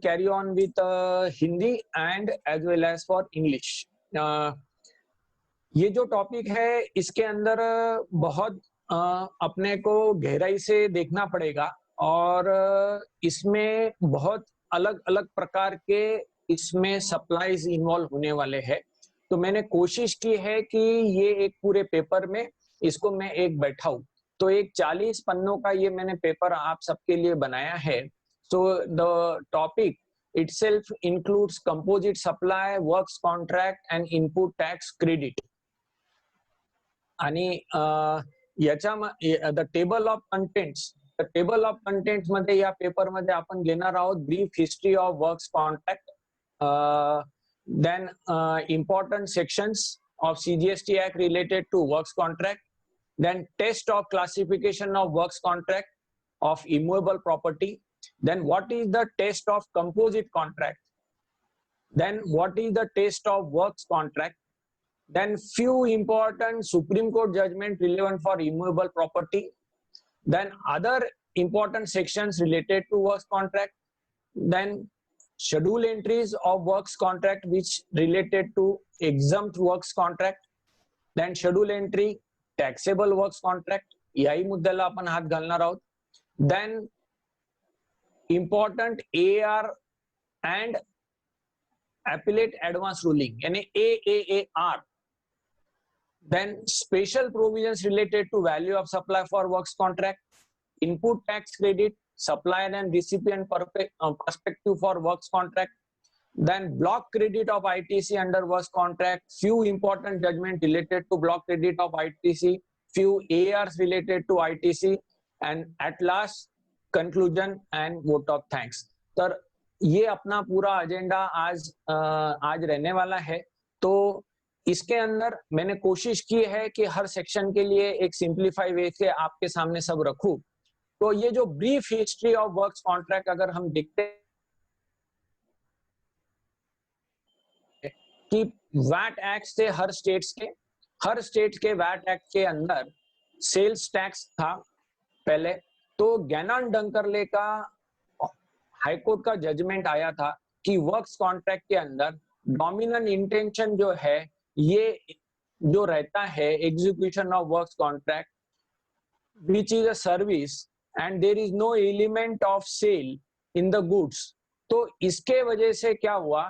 carry on with Hindi and as well as for English. ये जो topic है इसके अंदर बहुत अपने को गहराई से देखना पड़ेगा और इसमें बहुत अलग-अलग प्रकार के इसमें सप्लाईज इन्वॉल्व होने वाले हैं। तो मैंने कोशिश की है कि ये एक पूरे पेपर में इसको मैं एक बैठाऊं। तो एक 40 पन्नों का ये मैंने पेपर आप सबके लिए बनाया है। So the topic itself includes composite supply, works contract and input tax credit. आणि याच्या द टेबल ऑफ कंटेंट्स मध्ये या पेपर मध्ये आपण घेणार आहोत brief history of works contract, then important sections of CGST Act related to works contract, then test of classification of works contract of immovable property, then what is the test of composite contract, then what is the test of works contract, then few important Supreme Court judgment relevant for immovable property, then other important sections related to works contract, then schedule entries of works contract which related to exempt works contract, then schedule entry taxable works contract, याही मुद्द्याला आपण हात घालणार आहोत, then important AR and appellate advance ruling यानी AAAR, then special provisions related to value of supply for works contract, input tax credit, supplier and recipient perspective for works contract, then block credit of ITC under works contract, few important judgment related to block credit of ITC, few ARs related to ITC, and at last conclusion and vote of thanks. तो ये अपना पूरा agenda आज रहने वाला है। तो इसके अंदर मैंने कोशिश की है कि हर सेक्शन के लिए एक सिंप्लीफाई वे से आपके सामने सब रखूं। तो ये जो brief history of works contract अगर हम देखते हैं कि वैट एक्ट से हर स्टेट के वैट एक्ट के अंदर सेल्स टैक्स था पहले। तो गैनान डंकरले का हाईकोर्ट का जजमेंट आया था कि वर्क्स कॉन्ट्रैक्ट के अंदर डोमिनेंट इंटेंशन जो है ये जो रहता है execution of works contract which is a service and there is no element of sale in the goods. तो इसके वजह से क्या हुआ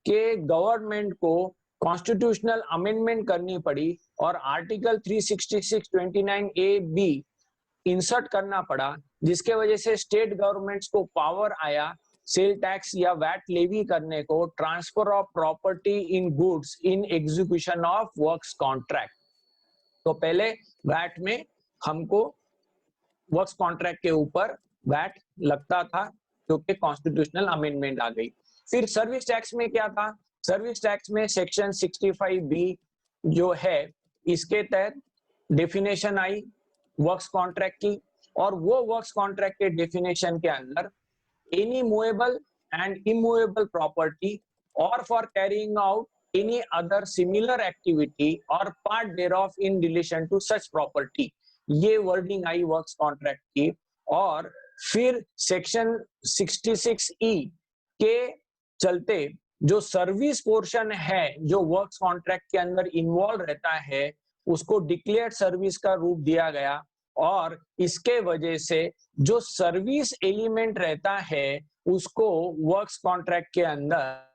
कि गवर्नमेंट को कॉन्स्टिट्यूशनल अमेंडमेंट करनी पड़ी और आर्टिकल 366(29)(a)(b) इंसर्ट करना पड़ा, जिसके वजह से स्टेट गवर्नमेंट्स को पावर आया सेल टैक्स या वैट लेवी करने को, transfer of property in goods in execution of works contract. तो पहले वैट में हमको वर्क्स कॉन्ट्रैक्ट के ऊपर वैट लगता था क्योंकि कॉन्स्टिट्यूशनल अमेंडमेंट आ गई। फिर सर्विस टैक्स में क्या था? सर्विस टैक्स में सेक्शन 65B जो है इसके तहत डेफिनेशन आई वर्क्स कॉन्ट्रैक्ट की, और वो वर्क्स कॉन्ट्रैक्ट के डेफिनेशन के अंदर any movable and immovable property or for carrying out any other similar activity or part thereof in relation to such property, ये वर्डिंग आई वर्क्स कॉन्ट्रैक्ट की। और फिर सेक्शन 66E के चलते जो सर्विस पोर्शन है जो वर्क्स कॉन्ट्रैक्ट के अंदर इन्वॉल्व रहता है उसको डिक्लेयर्ड सर्विस का रूप दिया गया, और इसके वजह से जो सर्विस एलिमेंट रहता है उसको वर्क्स कॉन्ट्रैक्ट के अंदर,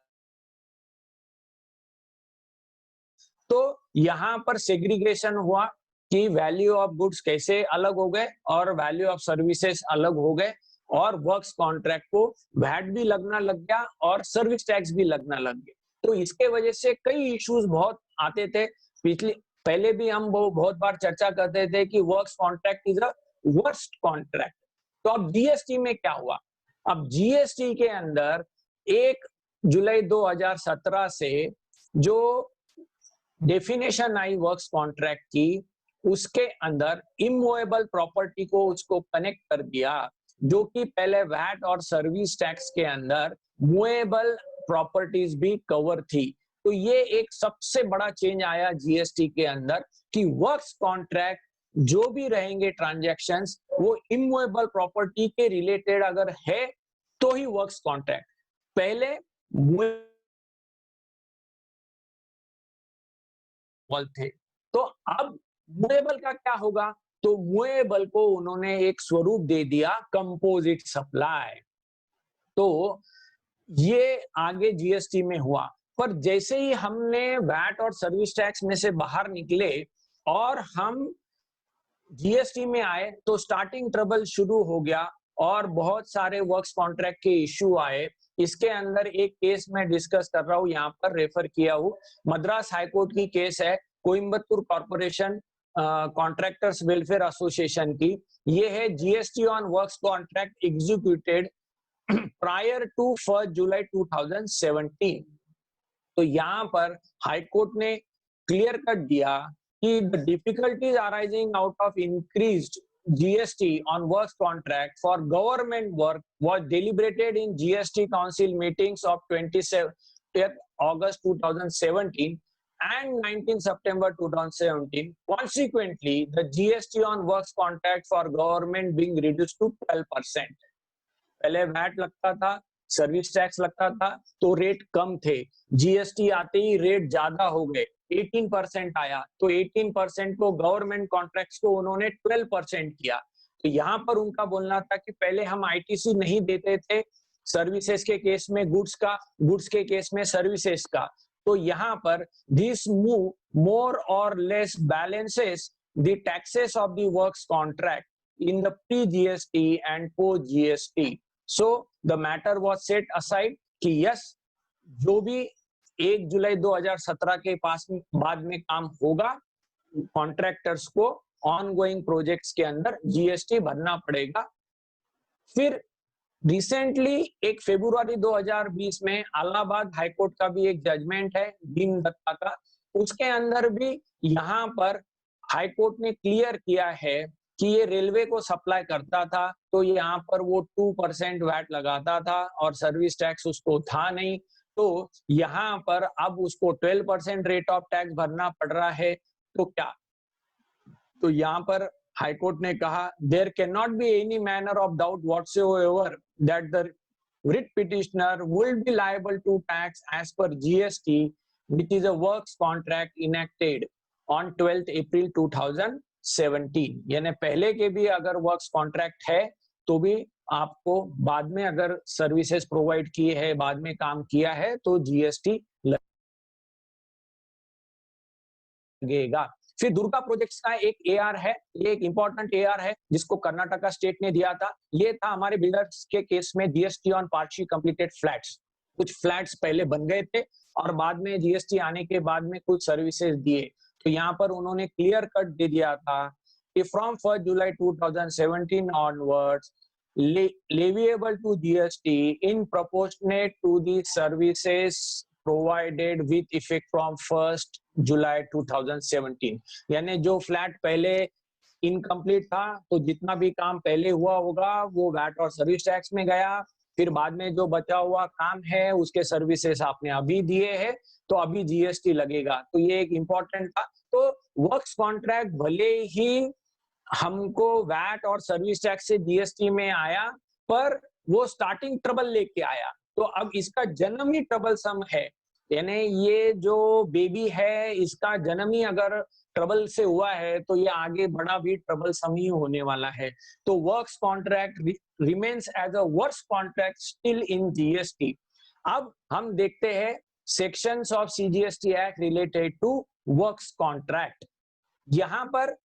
तो यहां पर सेग्रीगेशन हुआ कि वैल्यू ऑफ गुड्स कैसे अलग हो गए और वैल्यू ऑफ सर्विसेज अलग हो गए, और वर्क्स कॉन्ट्रैक्ट को वैट भी लगना लग गया और सर्विस टैक्स भी लगना लग गया। तो इसके वजह से कई इश्यूज बहुत आते थे। पहले भी हम बहुत बार चर्चा करते थे कि works contract is a worst contract. तो अब जीएसटी में क्या हुआ? अब जीएसटी के अंदर 1 जुलाई 2017 से जो डेफिनेशन आई वर्क्स कॉन्ट्रैक्ट की, उसके अंदर इमूवेबल प्रॉपर्टी को उसको कनेक्ट कर दिया, जो कि पहले वैट और सर्विस टैक्स के अंदर मूवेबल प्रॉपर्टीज भी कवर थी। तो ये एक सबसे बड़ा चेंज आया जीएसटी के अंदर कि वर्क्स कॉन्ट्रैक्ट जो भी रहेंगे ट्रांजैक्शंस वो इमूवेबल प्रॉपर्टी के रिलेटेड अगर है तो ही वर्क्स कॉन्ट्रैक्ट। पहले मूवेबल थे, तो अब मूवेबल का क्या होगा? तो मूवेबल को उन्होंने एक स्वरूप दे दिया कंपोजिट सप्लाई। तो ये आगे जीएसटी में हुआ, पर जैसे ही हमने वैट और सर्विस टैक्स में से बाहर निकले और हम जीएसटी में आए, तो स्टार्टिंग ट्रबल शुरू हो गया और बहुत सारे वर्क्स कॉन्ट्रैक्ट के इश्यू आए। इसके अंदर एक केस मैं डिस्कस कर रहा हूँ, यहाँ पर रेफर किया हूँ, मद्रास हाईकोर्ट की केस है, Coimbatore corporation contractors welfare association की। ये है GST on works contract executed prior to 1 July 2017। तो यहाँ पर हाईकोर्ट ने क्लियर कट दिया कि the difficulties arising out of increased GST on works contract for government work was deliberated in GST Council meetings of 27th August 2017 and 19 September 2017. Consequently, the GST on works contract for government being reduced to 12%. पहले VAT लगता था, service tax लगता था, तो rate कम थे। GST आते ही rate ज्यादा हो गए, 18% आया, तो 18% को गवर्नमेंट कॉन्ट्रैक्ट्स को उन्होंने 12% किया। तो यहाँ पर उनका बोलना था कि पहले हम आईटीसी नहीं देते थे, सर्विसेज के केस में गुड्स का, गुड्स के केस में सर्विसेज का। तो यहाँ पर दिस मूव मोर और less balances the taxes of the works contract in the pre-GST and post-GST. So the matter was set aside कि यस, जो भी 1 जुलाई 2017 के पास बाद में काम होगा, कॉन्ट्रैक्टर्स को ऑनगोइंग प्रोजेक्ट्स के अंदर जीएसटी भरना पड़ेगा। फिर रिसेंटली 1 फरवरी 2020 में इलाहाबाद हाईकोर्ट का भी एक जजमेंट है भीम दत्ता का, उसके अंदर भी यहाँ पर हाईकोर्ट ने क्लियर किया है कि ये रेलवे को सप्लाई करता था, तो यहाँ पर वो 2% वैट लगाता था और सर्विस टैक्स उसको था नहीं, तो यहाँ पर अब उसको 12% रेट ऑफ टैक्स भरना पड़ रहा है। तो क्या, तो यहाँ पर हाईकोर्ट ने कहा there can not be any manner of doubt whatsoever that the writ petitioner will be liable to tax as per GST, which is a works contract enacted on 12th April 2017। यानी पहले के भी अगर works contract है तो भी आपको बाद में अगर सर्विसेज प्रोवाइड किए है, बाद में काम किया है, तो जीएसटी लगेगा। फिर दुर्गा प्रोजेक्ट्स का एक एआर है, ये एक इंपॉर्टेंट एआर है जिसको कर्नाटका स्टेट ने दिया था। ये था हमारे बिल्डर्स के केस में GST on partially completed flats. कुछ फ्लैट्स पहले बन गए थे और बाद में जीएसटी आने के बाद में कुछ सर्विसेज दिए, तो यहाँ पर उन्होंने क्लियर कट दे दिया था कि from 1 July 2017 onwards leviable to GST in proportionate to the services provided with effect from 1st जुलाई 2017। यानी जो फ्लैट पहले इनकम्प्लीट था, तो जितना भी काम पहले हुआ होगा वो वैट और सर्विस टैक्स में गया, फिर बाद में जो बचा हुआ काम है उसके सर्विसेज आपने अभी दिए हैं, तो अभी जीएसटी लगेगा। तो ये एक इंपॉर्टेंट था। तो वर्क्स कॉन्ट्रैक्ट भले ही हमको वैट और सर्विस टैक्स से जीएसटी में आया, पर वो स्टार्टिंग ट्रबल लेके आया, तो अब इसका जन्म ही ट्रबल सम है। यानी ये जो बेबी है, इसका जन्म ही अगर ट्रबल से हुआ है, तो ये आगे बड़ा भी ट्रबल सम ही होने वाला है। तो works contract remains as a works contract still in GST. अब हम देखते हैं sections of CGST act related to works contract. यहाँ पर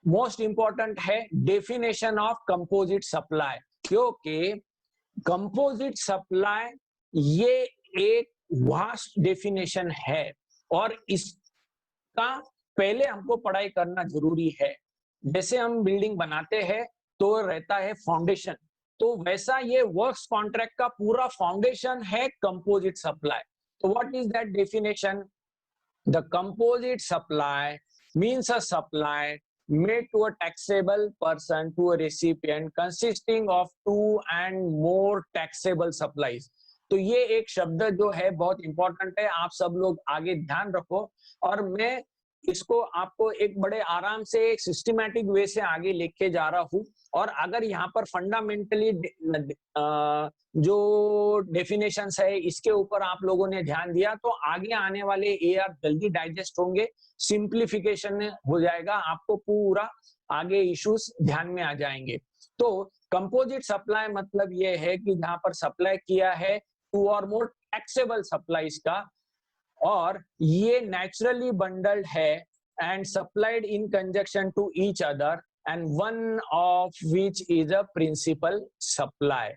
मोस्ट इंपॉर्टेंट है डेफिनेशन ऑफ कंपोजिट सप्लाई, क्योंकि कंपोजिट सप्लाई ये एक वास्ट डेफिनेशन है और इसका पहले हमको पढ़ाई करना जरूरी है। जैसे हम बिल्डिंग बनाते हैं तो रहता है फाउंडेशन, तो वैसा ये वर्क्स कॉन्ट्रैक्ट का पूरा फाउंडेशन है कंपोजिट सप्लाई। तो what is that definition? The composite supply means a supply made to a taxable person to a recipient consisting of 2 and more taxable supplies। तो ये एक शब्द जो है बहुत इंपॉर्टेंट है, आप सब लोग आगे ध्यान रखो। और मैं इसको आपको एक बड़े आराम से एक सिस्टमैटिक वे से आगे लेके जा रहा हूँ। और अगर यहाँ पर फंडामेंटली जो डेफिनेशंस है इसके ऊपर आप लोगों ने ध्यान दिया तो आगे आने वाले एआर जल्दी डाइजेस्ट होंगे, सिंप्लीफिकेशन हो जाएगा, आपको पूरा आगे इश्यूज ध्यान में आ जाएंगे। तो कंपोजिट सप्लाई मतलब ये है कि जहां पर सप्लाई किया है 2 और मोर टैक्सेबल सप्लाईज का, और ये नेचुरली बंडल्ड है and supplied in conjunction to each other and one of which is a principal supply.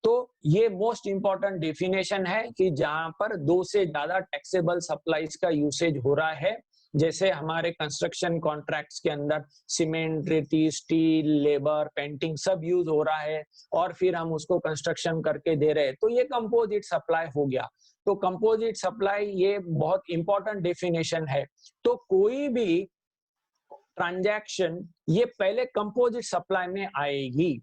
तो ये मोस्ट इंपॉर्टेंट डेफिनेशन है कि जहां पर 2 से ज्यादा टैक्सेबल सप्लाईज का यूसेज हो रहा है, जैसे हमारे कंस्ट्रक्शन कॉन्ट्रैक्ट्स के अंदर सीमेंट, रेती, स्टील, लेबर, पेंटिंग सब यूज हो रहा है और फिर हम उसको कंस्ट्रक्शन करके दे रहे हैं, तो ये कंपोजिट सप्लाई हो गया। तो कंपोजिट सप्लाई ये बहुत इंपॉर्टेंट डेफिनेशन है। तो कोई भी ट्रांजैक्शन ये पहले कंपोजिट सप्लाई में आएगी।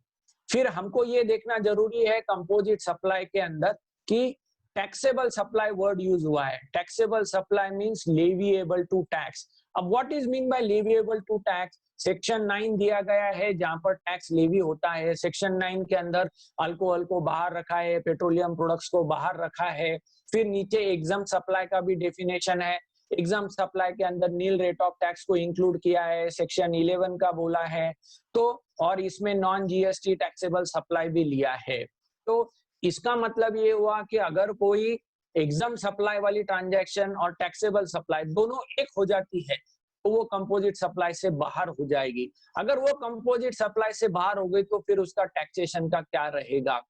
फिर हमको ये देखना जरूरी है कंपोजिट सप्लाई के अंदर कि टैक्सेबल सप्लाई वर्ड यूज हुआ है। Taxable supply means leviable to tax. अब what is mean by leviable to tax? Section 9 दिया गया है जहां पर टैक्स लेवी होता है। सेक्शन 9 के अंदर अल्कोहल को बाहर रखा है, पेट्रोलियम प्रोडक्ट्स को बाहर रखा है। फिर नीचे एग्जाम सप्लाई का भी डेफिनेशन है। एग्जाम सप्लाई के अंदर नील रेट ऑफ टैक्स को इंक्लूड किया है, सेक्शन 11 का बोला है। तो और इसमें नॉन जीएसटी टैक्सेबल सप्लाई भी लिया है। तो इसका मतलब ये हुआ कि अगर कोई एग्जाम सप्लाई वाली ट्रांजैक्शन और टैक्सेबल सप्लाई दोनों एक हो जाती है तो वो कंपोजिट सप्लाई से बाहर हो जाएगी। अगर वो कंपोजिट सप्लाई से बाहर हो गई तो फिर उसका टैक्सेशन का क्या रहेगा?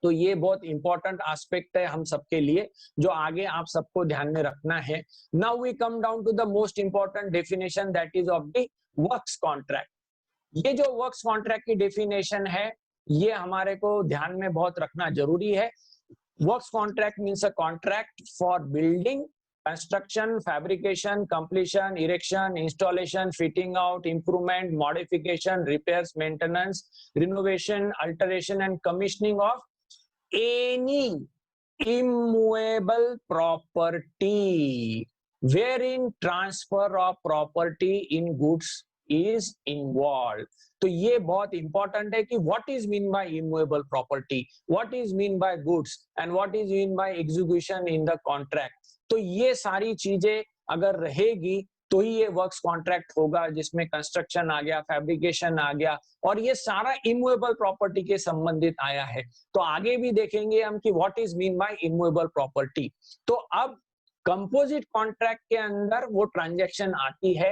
तो ये बहुत इंपॉर्टेंट एस्पेक्ट है हम सबके लिए जो आगे आप सबको ध्यान में रखना है। Now we come down to the most important definition that is of the works contract. ये जो वर्क्स कॉन्ट्रैक्ट की डेफिनेशन है ये हमारे को ध्यान में बहुत रखना जरूरी है। Works contract means a contract for building, construction, fabrication, completion, erection, installation, fitting out, improvement, modification, repairs, maintenance, renovation, alteration and commissioning of any immovable property wherein transfer of property in goods is involved। तो ये बहुत important है कि what is mean bye immovable property, what is mean bye goods and what is mean bye execution in the contract. तो ये सारी चीजें अगर रहेगी तो ही ये वर्क्स कॉन्ट्रैक्ट होगा जिसमें कंस्ट्रक्शन आ गया, फैब्रिकेशन आ गया और ये सारा इमूवेबल प्रॉपर्टी के संबंधित आया है। तो आगे भी देखेंगे हम कि what is mean bye immovable property. तो अब कंपोजिट कॉन्ट्रैक्ट के अंदर वो ट्रांजैक्शन आती है।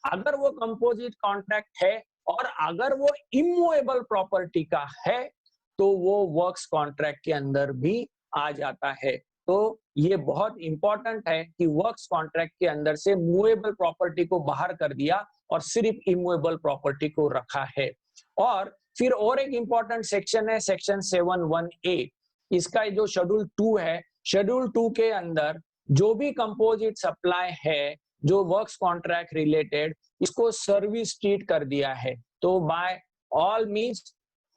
अगर वो कंपोजिट कॉन्ट्रैक्ट है और अगर वो इमूवेबल प्रॉपर्टी का है तो वो वर्क्स कॉन्ट्रैक्ट के अंदर भी आ जाता है। तो ये बहुत इंपॉर्टेंट है कि वर्क्स कॉन्ट्रैक्ट के अंदर से मूवेबल प्रॉपर्टी को बाहर कर दिया और सिर्फ इमूवेबल प्रॉपर्टी को रखा है। और फिर और एक इंपॉर्टेंट सेक्शन है सेक्शन 7(1)(a। इसका जो शेड्यूल 2 है, शेड्यूल 2 के अंदर जो भी कंपोजिट सप्लाई है जो वर्क्स कॉन्ट्रैक्ट रिलेटेड, इसको सर्विस ट्रीट कर दिया है। तो by all means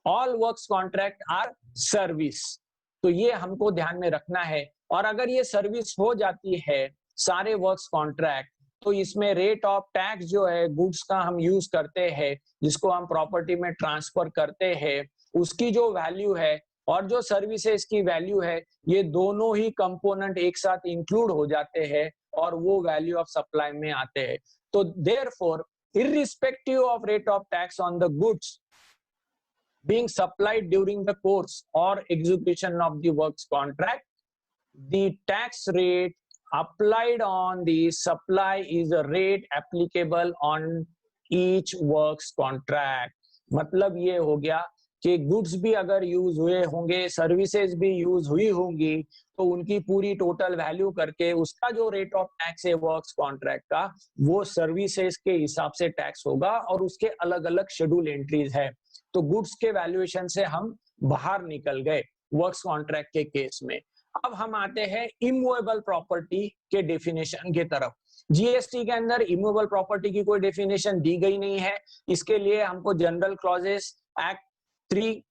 all works contract are service. तो ये हमको ध्यान में रखना है। और अगर ये सर्विस हो जाती है सारे वर्क्स कॉन्ट्रैक्ट तो इसमें रेट ऑफ टैक्स जो है गुड्स का हम यूज करते हैं जिसको हम प्रॉपर्टी में ट्रांसफर करते हैं उसकी जो वैल्यू है और जो सर्विसेज की वैल्यू है ये दोनों ही कंपोनेंट एक साथ इंक्लूड हो जाते हैं और वो वैल्यू ऑफ सप्लाई में आते हैं। तो therefore irrespective of rate of tax on the goods being supplied during the course or execution of the works contract, the tax rate applied on the supply is a rate applicable on each works contract। मतलब ये हो गया कि goods भी अगर use हुए होंगे, services भी यूज हुई होंगी तो उनकी पूरी टोटल वैल्यू करके उसका जो रेट ऑफ टैक्स है वर्क्स कॉन्ट्रैक्ट का वो सर्विसेज के हिसाब से टैक्स होगा और उसके अलग अलग शेड्यूल एंट्रीज है। तो गुड्स के वैल्यूएशन से हम बाहर निकल गए वर्क्स कॉन्ट्रैक्ट के केस में। अब हम आते हैं इमूवेबल प्रॉपर्टी के डेफिनेशन की तरफ। जीएसटी के अंदर इमूवेबल प्रॉपर्टी की कोई डेफिनेशन दी गई नहीं है। इसके लिए हमको general clauses act 3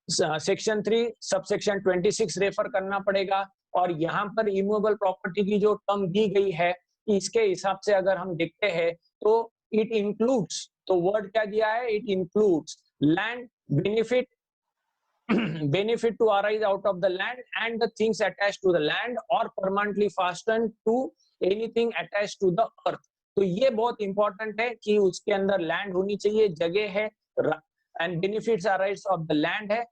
section 3 subsection 26 refer करना पड़ेगा। और यहाँ पर इमूवेबल प्रॉपर्टी की जो टर्म दी गई है इसके हिसाब से अगर हम देखते हैं तो इट इंक्लूड्स, तो वर्ड क्या दिया है, it includes land benefit, benefit to arise out of the land and the things attached to the land or permanently fastened to anything attached to the earth। तो ये बहुत इंपॉर्टेंट है कि उसके अंदर लैंड होनी चाहिए, जगह है, and benefits arise of the land है,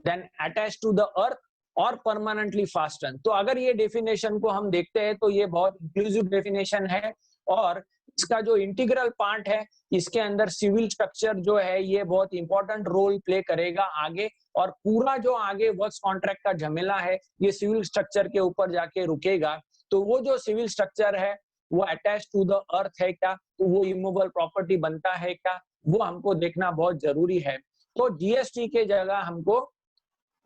then attach to the earth और परमानेंटली फास्टन। तो अगर ये डेफिनेशन को हम देखते हैं तो ये बहुत इंक्लूसिव डेफिनेशन है, और इसका जो इंटीग्रल पार्ट है इसके अंदर सिविल स्ट्रक्चर जो है ये बहुत इंपॉर्टेंट रोल प्ले करेगा आगे, और पूरा जो आगे वर्क्स कॉन्ट्रैक्ट का झमेला है ये सिविल स्ट्रक्चर के ऊपर जाके रुकेगा। तो वो जो सिविल स्ट्रक्चर है वो अटैच टू द अर्थ है क्या, तो वो इमूवेबल प्रॉपर्टी बनता है क्या, वो हमको देखना बहुत जरूरी है। तो जीएसटी के जगह हमको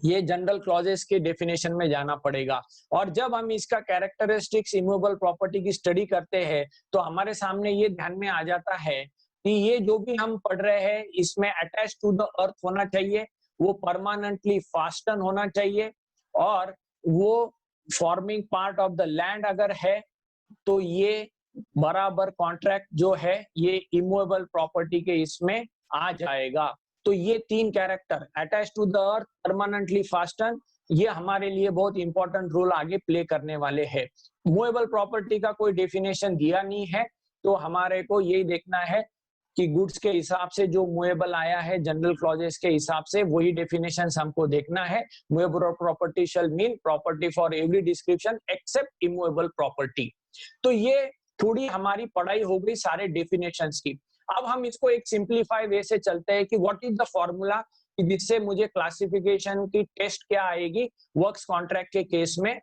ये जनरल क्लॉजेस के डेफिनेशन में जाना पड़ेगा, और जब हम इसका कैरेक्टरिस्टिक्स इमूवेबल प्रॉपर्टी की स्टडी करते हैं तो हमारे सामने ये ध्यान में आ जाता है कि ये जो भी हम पढ़ रहे हैं इसमें अटैच टू द अर्थ होना चाहिए, वो परमानेंटली फास्टन होना चाहिए, और वो forming part of the land अगर है तो ये बराबर कॉन्ट्रैक्ट जो है ये इमूवेबल प्रॉपर्टी के इसमें आ जाएगा। तो ये तीन character attach to the earth, permanently fasten, ये हमारे लिए बहुत इंपॉर्टेंट रोल आगे प्ले करने वाले हैं। मूवेबल प्रॉपर्टी का कोई डेफिनेशन दिया नहीं है, तो हमारे को यही देखना है कि गुड्स के हिसाब से जो मूवेबल आया है जनरल क्लॉजेस के हिसाब से वही डेफिनेशंस हमको देखना है। Movable property shall mean property for every description except immovable property. तो ये थोड़ी हमारी पढ़ाई हो गई सारे डेफिनेशंस की। अब हम इसको एक सिंप्लीफाई वे से चलते हैं कि व्हाट इज द फॉर्मूला जिससे मुझे क्लासिफिकेशन की टेस्ट क्या आएगी वर्क्स कॉन्ट्रैक्ट के केस में।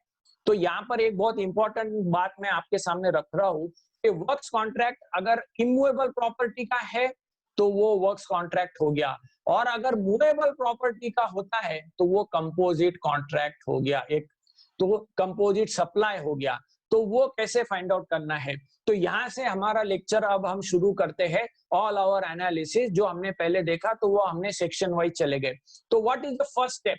तो यहाँ पर एक बहुत इंपॉर्टेंट बात मैं आपके सामने रख रहा हूँ कि वर्क्स कॉन्ट्रैक्ट अगर इमूवेबल प्रॉपर्टी का है तो वो वर्क्स कॉन्ट्रैक्ट हो गया, और अगर मूवेबल प्रॉपर्टी का होता है तो वो कंपोजिट कॉन्ट्रैक्ट हो गया एक, तो कंपोजिट सप्लाई हो गया। तो वो कैसे फाइंड आउट करना है, तो यहाँ से हमारा लेक्चर अब हम शुरू करते हैं ऑल आवर एनालिसिस। जो हमने पहले देखा तो वो हमने सेक्शन वाइज चले गए। तो what is the first step,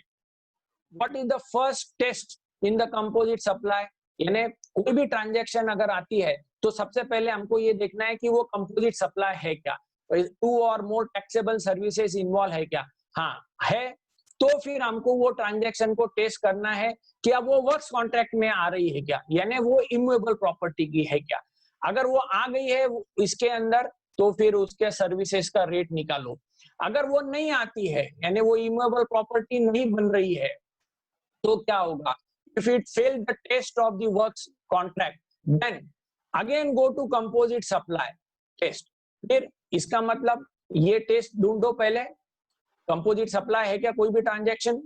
what is the first test in the composite supply, यानी कोई भी ट्रांजैक्शन अगर आती है तो सबसे पहले हमको ये देखना है कि वो कंपोजिट सप्लाई है क्या, टू और मोर टैक्सेबल सर्विसेज इन्वॉल्व है क्या, हाँ है, तो फिर हमको वो ट्रांजैक्शन को टेस्ट करना है कि अब वो वर्क्स कॉन्ट्रैक्ट में आ रही है क्या, यानी वो इमूवेबल प्रॉपर्टी की है क्या। अगर वो आ गई है इसके अंदर तो फिर उसके सर्विसेज का रेट निकालो। अगर वो नहीं आती है यानी वो इमूवेबल प्रॉपर्टी नहीं बन रही है तो क्या होगा, if it failed the test of the works contract then again go to composite supply test। फिर इसका मतलब ये टेस्ट ढूंढो, पहले कंपोजिट सप्लाई है क्या कोई भी ट्रांजैक्शन,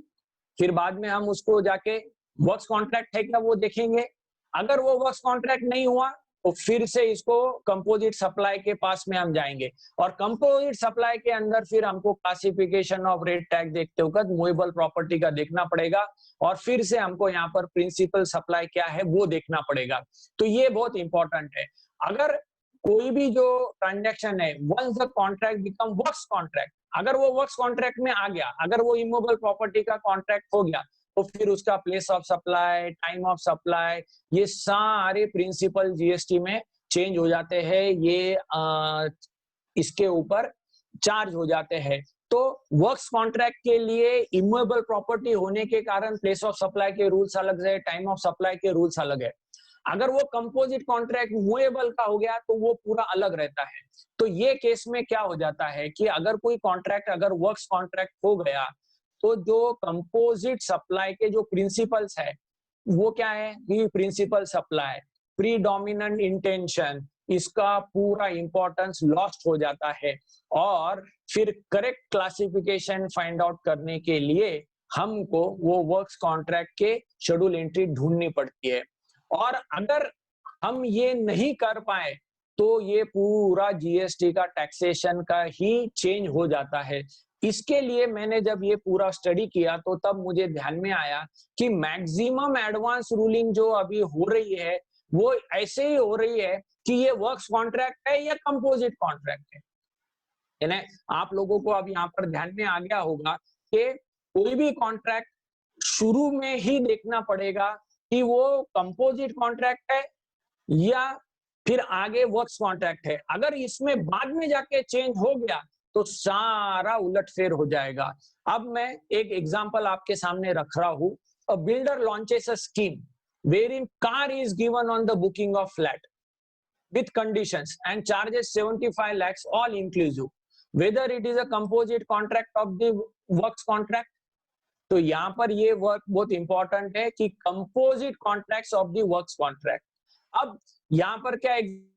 फिर बाद में हम उसको जाके वर्क्स कॉन्ट्रैक्ट है क्या वो देखेंगे। अगर वो वर्क्स कॉन्ट्रैक्ट नहीं हुआ तो फिर से इसको कंपोजिट सप्लाई के पास में हम जाएंगे, और कंपोजिट सप्लाई के अंदर फिर हमको क्लासिफिकेशन ऑफ रेट टैग देखते वक्त मूवेबल प्रॉपर्टी का देखना पड़ेगा, और फिर से हमको यहाँ पर प्रिंसिपल सप्लाई क्या है वो देखना पड़ेगा। तो ये बहुत इंपॉर्टेंट है। अगर कोई भी जो ट्रांजैक्शन है once the contract become works contract, अगर वो वर्क्स कॉन्ट्रैक्ट में आ गया, अगर वो इमूवेबल प्रॉपर्टी का कॉन्ट्रैक्ट हो गया तो फिर उसका place of supply, time of supply, ये सारे प्रिंसिपल जीएसटी में चेंज हो जाते हैं, ये इसके ऊपर चार्ज हो जाते हैं। तो वर्क्स कॉन्ट्रैक्ट के लिए इमूवेबल प्रॉपर्टी होने के कारण प्लेस ऑफ सप्लाई के रूल्स अलग है, टाइम ऑफ सप्लाई के रूल्स अलग है। अगर वो कंपोजिट कॉन्ट्रैक्ट मूवेबल का हो गया तो वो पूरा अलग रहता है। तो ये केस में क्या हो जाता है कि अगर कोई कॉन्ट्रैक्ट अगर वर्क्स कॉन्ट्रैक्ट हो गया तो जो कंपोजिट सप्लाई के जो प्रिंसिपल्स है वो क्या है, कि प्रिंसिपल सप्लाई, प्रीडोमिनेंट इंटेंशन, इसका पूरा इंपॉर्टेंस लॉस्ट हो जाता है, और फिर करेक्ट क्लासिफिकेशन फाइंड आउट करने के लिए हमको वो वर्क्स कॉन्ट्रैक्ट के शेड्यूल एंट्री ढूंढनी पड़ती है। और अगर हम ये नहीं कर पाए तो ये पूरा जीएसटी का टैक्सेशन का ही चेंज हो जाता है। इसके लिए मैंने जब ये पूरा स्टडी किया तो तब मुझे ध्यान में आया कि मैक्सिमम एडवांस रूलिंग जो अभी हो रही है वो ऐसे ही हो रही है कि ये वर्क्स कॉन्ट्रैक्ट है या कंपोजिट कॉन्ट्रैक्ट है। यानी आप लोगों को अब यहाँ पर ध्यान में आ गया होगा कि कोई भी कॉन्ट्रैक्ट शुरू में ही देखना पड़ेगा कि वो कंपोजिट कॉन्ट्रैक्ट है या फिर आगे वर्क्स कॉन्ट्रैक्ट है। अगर इसमें बाद में जाके चेंज हो गया तो सारा उलटफेर हो जाएगा। अब मैं एक एग्जांपल आपके सामने रख रहा हूं। A builder launches a scheme wherein car is given on the booking of flat with conditions and charges 75 lakhs all inclusive, whether it is a composite contract of the works contract। तो यहां पर ये work बहुत important है कि composite contracts of the works contract. अब यहां पर क्या एग्जांपल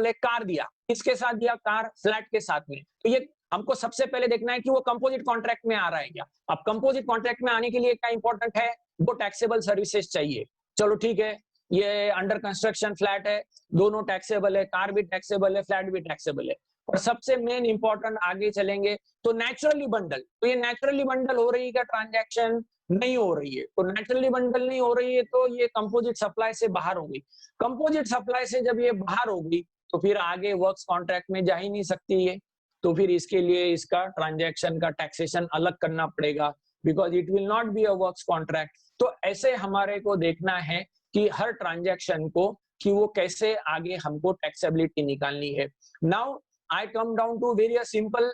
है, कार दिया, किसके साथ दिया, कार फ्लैट के साथ में। तो ये हमको सबसे पहले देखना है कि वो कंपोजिट कॉन्ट्रैक्ट में आ रहा है क्या। अब कंपोजिट कॉन्ट्रैक्ट में आने के लिए क्या इंपॉर्टेंट है, वो टैक्सेबल सर्विसेज चाहिए। चलो ठीक है, ये अंडर कंस्ट्रक्शन फ्लैट है, दोनों टैक्सेबल है, कार भी टैक्सेबल है, फ्लैट भी टैक्सेबल है। और सबसे मेन इंपॉर्टेंट आगे चलेंगे तो नेचुरली बंडल। तो ये नेचुरली बंडल हो रही है क्या ट्रांजैक्शन, नहीं हो रही है। तो नेचुरली बंडल नहीं हो रही है तो ये कंपोजिट सप्लाई से बाहर हो गई। कंपोजिट सप्लाई से जब ये बाहर हो गई तो फिर आगे वर्क्स कॉन्ट्रैक्ट में जा ही नहीं सकती है। तो फिर इसके लिए इसका ट्रांजैक्शन का टैक्सेशन अलग करना पड़ेगा, because it will not be a works contract. तो ऐसे हमारे को देखना है कि हर ट्रांजैक्शन को कि वो कैसे आगे हमको टैक्सेबिलिटी निकालनी है। Now I come down to very simple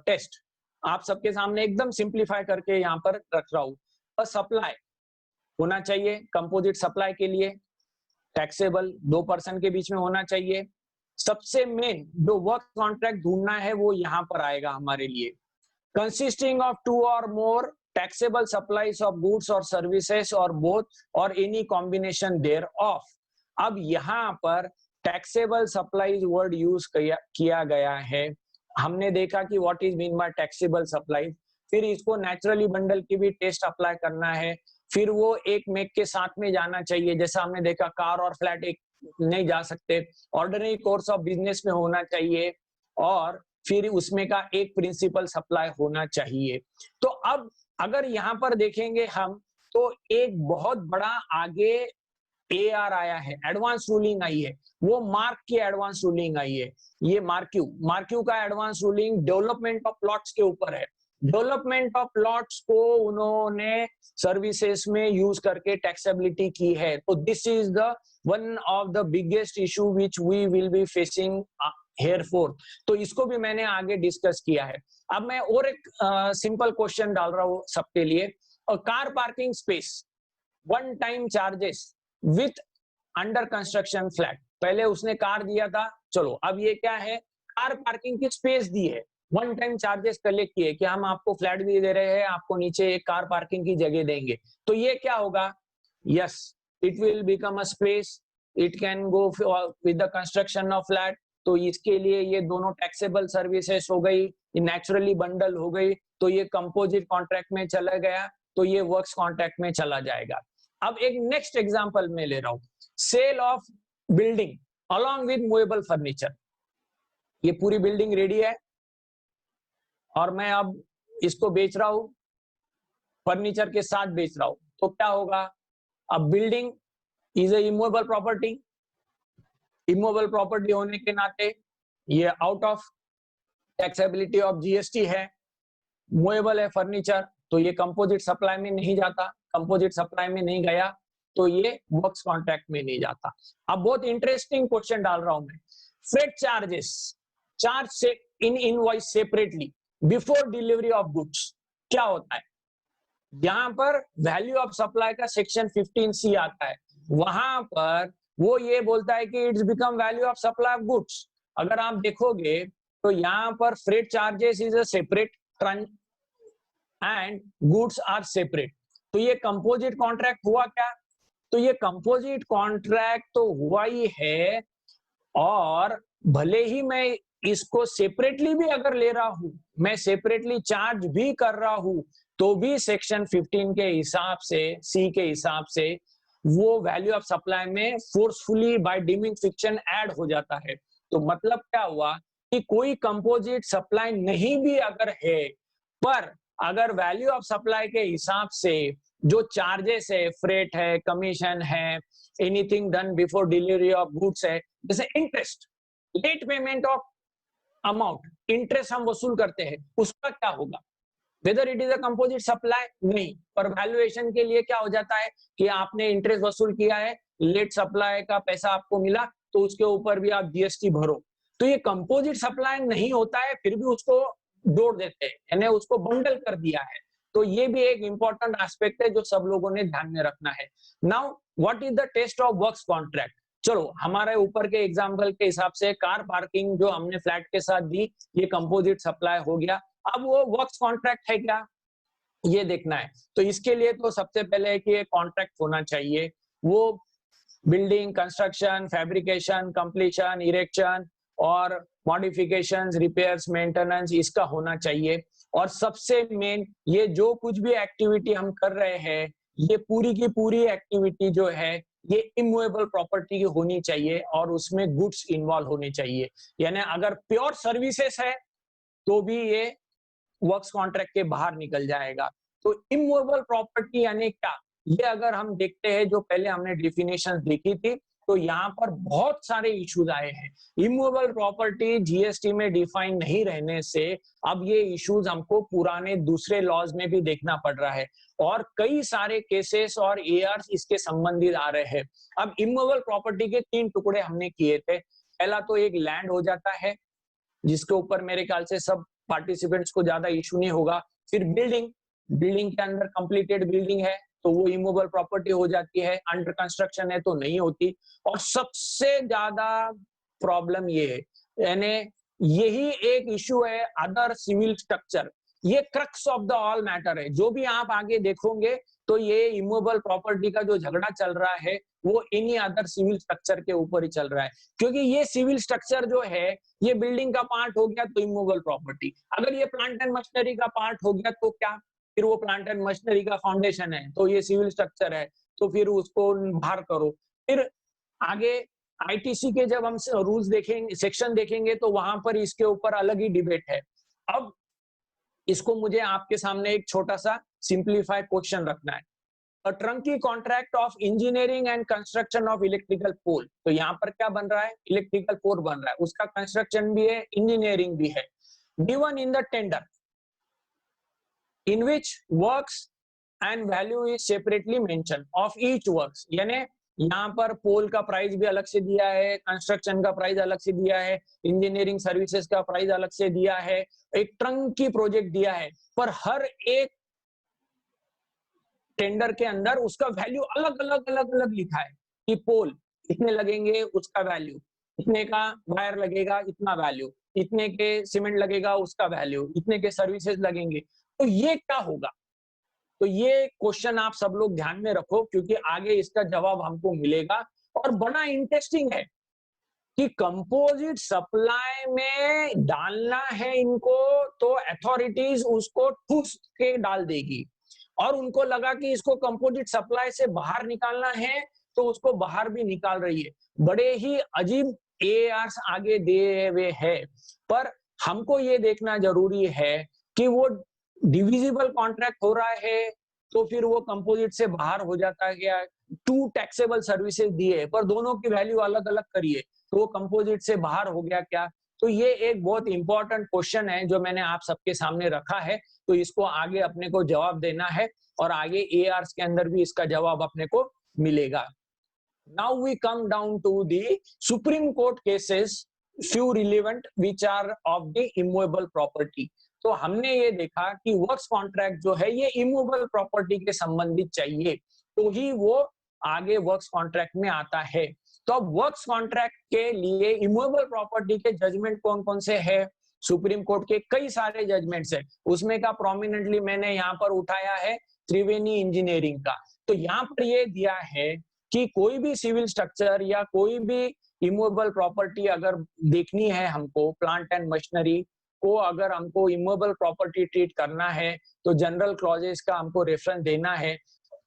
test. आप सबके सामने एकदम सिंप्लीफाई करके यहाँ पर रख रहा हूं। अ सप्लाई होना चाहिए कंपोजिट सप्लाई के लिए, टैक्सेबल 2% के बीच में होना चाहिए। सबसे मेन जो वर्क कॉन्ट्रैक्ट ढूंढना है वो यहां पर आएगा हमारे लिए, कंसिस्टिंग ऑफ 2 और मोर टैक्सेबल सप्लाईज ऑफ गुड्स और सर्विसेज और बोथ और एनी कॉम्बिनेशन देयर ऑफ। अब यहां पर टैक्सेबल सप्लाईज वर्ड यूज किया गया है। हमने देखा कि what is mean bye taxable supply. फिर इसको नेचुरली बंडल की भी टेस्ट अप्लाई करना है। फिर वो एक मेक के साथ में जाना चाहिए, जैसा हमने देखा कार और फ्लैट एक नहीं जा सकते, ऑर्डिनरी कोर्स ऑफ बिजनेस में होना चाहिए, और फिर उसमें का एक प्रिंसिपल सप्लाई होना चाहिए। तो अब अगर यहाँ पर देखेंगे हम तो एक बहुत बड़ा आगे AR आया है, एडवांस रूलिंग आई है, वो मार्क की एडवांस रूलिंग आई है। ये मार्क्यू का advance ruling development of plots के ऊपर है। डेवलपमेंट ऑफ प्लॉट्स को उन्होंने सर्विसेज में यूज करके टैक्सेबिलिटी की है। तो this is the one of the biggest issue which we will be facing here for. तो इसको भी मैंने आगे डिस्कस किया है। अब मैं और एक सिंपल क्वेश्चन डाल रहा हूं सबके लिए। Car parking space one time charges with under construction flat. पहले उसने कार दिया था, चलो अब ये क्या है, कार पार्किंग की स्पेस दी है, वन टाइम चार्जेस कलेक्ट किए कि हम आपको फ्लैट भी दे रहे हैं, आपको नीचे एक कार पार्किंग की जगह देंगे। तो ये क्या होगा, yes it will become a space, it can go with the construction of flat. तो इसके लिए ये दोनों टैक्सेबल सर्विसेज हो गई, नेचुरली बंडल हो गई, तो ये कंपोजिट कॉन्ट्रैक्ट में चला गया, तो ये वर्क्स कॉन्ट्रैक्ट में चला जाएगा। अब एक नेक्स्ट एग्जांपल में ले रहा हूं, sale of building along with movable furniture. ये पूरी बिल्डिंग रेडी है और मैं अब इसको बेच रहा हूं, फर्नीचर के साथ बेच रहा हूं। तो क्या होगा, अब building is a immovable property, immovable property होने के नाते ये out of taxability of GST है। मूवेबल है फर्नीचर, तो ये कंपोजिट सप्लाई में नहीं जाता, कंपोजिट सप्लाई में नहीं गया तो ये वर्क्स कॉन्ट्रैक्ट में नहीं जाता। अब बहुत इंटरेस्टिंग क्वेश्चन डाल रहा हूं मैं, फ्रेट चार्जेस चार्ज से in invoice separately before delivery of goods. क्या होता है, यहां पर वैल्यू ऑफ सप्लाई का सेक्शन 15C आता है, वहां पर वो ये बोलता है कि it's become value of supply of goods. अगर आप देखोगे तो यहाँ पर freight charges is a separate and goods are separate. तो ये कंपोजिट कॉन्ट्रैक्ट हुआ क्या, तो ये कंपोजिट कॉन्ट्रैक्ट तो हुआ ही है, और भले ही मैं इसको सेपरेटली भी अगर ले रहा हूं, मैं सेपरेटली चार्ज भी कर रहा हूं, तो भी सेक्शन 15 के हिसाब से, C के हिसाब से वो वैल्यू ऑफ सप्लाई में forcefully by deeming fiction add हो जाता है। तो मतलब क्या हुआ कि कोई कंपोजिट सप्लाई नहीं भी अगर है, पर अगर वैल्यू ऑफ सप्लाई के हिसाब से जो चार्जेस है, फ्रेट है, कमीशन है, anything done before delivery of goods है, जैसे interest, late payment of amount, interest हम वसूल करते हैं, उसका क्या होगा, whether it is a composite supply नहीं, पर वैल्यूएशन के लिए क्या हो जाता है कि आपने इंटरेस्ट वसूल किया है, लेट सप्लाई का पैसा आपको मिला तो उसके ऊपर भी आप जीएसटी भरो। तो ये कंपोजिट सप्लाई नहीं होता है, फिर भी उसको जोड़ देते हैं, यानी उसको बंडल कर दिया है। तो ये भी एक इंपॉर्टेंट एस्पेक्ट है जो सब लोगों ने ध्यान में रखना है। Now what is the test of works contract? चलो हमारे ऊपर के एग्जांपल के हिसाब से कार पार्किंग जो हमने फ्लैट के साथ दी, ये कंपोजिट सप्लाई हो गया। अब वो वर्क्स कॉन्ट्रैक्ट है क्या, ये देखना है। तो इसके लिए तो सबसे पहले है कि एक कॉन्ट्रैक्ट होना चाहिए, वो building construction, fabrication, completion, erection और मॉडिफिकेशंस, रिपेयर्स, मेंटेनेंस, इसका होना चाहिए। और सबसे मेन, ये जो कुछ भी एक्टिविटी हम कर रहे हैं, ये पूरी की पूरी एक्टिविटी जो है ये इमूवेबल प्रॉपर्टी की होनी चाहिए और उसमें गुड्स इन्वॉल्व होने चाहिए। यानी अगर प्योर सर्विसेज है तो भी ये वर्क्स कॉन्ट्रैक्ट के बाहर निकल जाएगा। तो इमूवेबल प्रॉपर्टी यानी क्या, ये अगर हम देखते हैं, जो पहले हमने डेफिनेशन देखी थी, तो यहाँ पर बहुत सारे इश्यूज आए हैं। इमूवेबल प्रॉपर्टी जीएसटी में डिफाइन नहीं रहने से अब ये इश्यूज हमको पुराने दूसरे लॉज में भी देखना पड़ रहा है और कई सारे केसेस और एआरस इसके संबंधित आ रहे हैं। अब इमूवेबल प्रॉपर्टी के 3 टुकड़े हमने किए थे। पहला तो एक लैंड हो जाता है, जिसके ऊपर मेरे ख्याल से सब पार्टिसिपेंट्स को ज्यादा इशू नहीं होगा। फिर बिल्डिंग, बिल्डिंग के अंदर कंप्लीटेड बिल्डिंग है तो वो इमूवेबल प्रॉपर्टी हो जाती है, अंडर कंस्ट्रक्शन है तो नहीं होती। और सबसे ज्यादा प्रॉब्लम ये है, यानी यही एक इशू है, अदर सिविल स्ट्रक्चर। ये crux of the all matter है। जो भी आप आगे देखोगे तो ये इमूवेबल प्रॉपर्टी का जो झगड़ा चल रहा है वो इन्हीं अदर सिविल स्ट्रक्चर के ऊपर ही चल रहा है, क्योंकि ये सिविल स्ट्रक्चर जो है ये बिल्डिंग का पार्ट हो गया तो इमूवेबल प्रॉपर्टी, अगर ये प्लांट एंड मशीनरी का पार्ट हो गया तो क्या, फिर वो प्लांट एंड मशीनरी का फाउंडेशन है तो ये सिविल स्ट्रक्चर है, तो फिर उसको बाहर करो। फिर आगे आईटीसी के जब हम रूल्स देखेंगे, सेक्शन देखेंगे, तो वहां पर इसके ऊपर अलग ही डिबेट है। अब इसको मुझे आपके सामने एक छोटा सा सिंप्लीफाइड क्वेश्चन रखना है। A trunky contract of engineering and construction of electrical pole, तो यहाँ पर क्या बन रहा है, इलेक्ट्रिकल पोल बन रहा है, उसका कंस्ट्रक्शन भी है, इंजीनियरिंग भी है। Given in the tender in which works and value is separately mentioned of each works, यानी यहाँ पर पोल का प्राइस भी अलग से दिया है, कंस्ट्रक्शन का प्राइस अलग से दिया है, इंजीनियरिंग सर्विसेज का प्राइस अलग से दिया है, एक ट्रंकी प्रोजेक्ट दिया है, पर हर एक टेंडर के अंदर उसका वैल्यू अलग अलग अलग अलग लिखा है कि पोल इतने लगेंगे उसका वैल्यू, इतने का वायर लगेगा इतना वैल्यू, इतने के सीमेंट लगेगा उसका वैल्यू, इतने के सर्विसेज लगेंगे। तो ये क्या होगा? तो ये क्वेश्चन आप सब लोग ध्यान में रखो, क्योंकि आगे इसका जवाब हमको मिलेगा। और बड़ा इंटरेस्टिंग है कि कंपोजिट सप्लाई में डालना है इनको तो अथॉरिटीज उसको ठूस के डाल देगी, और उनको लगा कि इसको कंपोजिट सप्लाई से बाहर निकालना है तो उसको बाहर भी निकाल रही है। बड़े ही अजीब एआरस आगे दिए हुए है, पर हमको ये देखना जरूरी है कि वो डिविजिबल कॉन्ट्रैक्ट हो रहा है तो फिर वो कंपोजिट से बाहर हो जाता है क्या, टू टैक्सेबल सर्विसेज दिए पर दोनों की वैल्यू अलग अलग करिए तो वो कंपोजिट से बाहर हो गया क्या। तो ये एक बहुत इंपॉर्टेंट क्वेश्चन है जो मैंने आप सबके सामने रखा है, तो इसको आगे अपने को जवाब देना है और आगे एआरस के अंदर भी इसका जवाब अपने को मिलेगा। Now we come down to the Supreme Court cases, few relevant which are of the immovable property. तो हमने ये देखा कि वर्क्स कॉन्ट्रैक्ट जो है ये इमूवेबल प्रॉपर्टी के संबंधित चाहिए तो ही वो आगे वर्क्स कॉन्ट्रैक्ट में आता है। तो अब वर्क्स कॉन्ट्रैक्ट के लिए इमूवेबल प्रॉपर्टी के जजमेंट कौन कौन से है? सुप्रीम कोर्ट के कई सारे जजमेंट्स है, उसमें का प्रोमिनेंटली मैंने यहाँ पर उठाया है त्रिवेणी इंजीनियरिंग का। तो यहाँ पर ये दिया है कि कोई भी सिविल स्ट्रक्चर या कोई भी इमूवेबल प्रॉपर्टी अगर देखनी है हमको, प्लांट एंड मशीनरी को अगर हमको इमूवेबल प्रॉपर्टी ट्रीट करना है तो जनरल क्लॉजेस का हमको रेफरेंस देना है।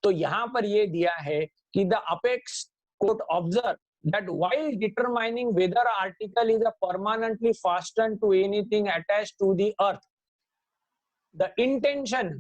तो यहाँ पर ये दिया है कि the apex court observe that while determining whether article is a permanently fastened to anything attached to the earth, the intention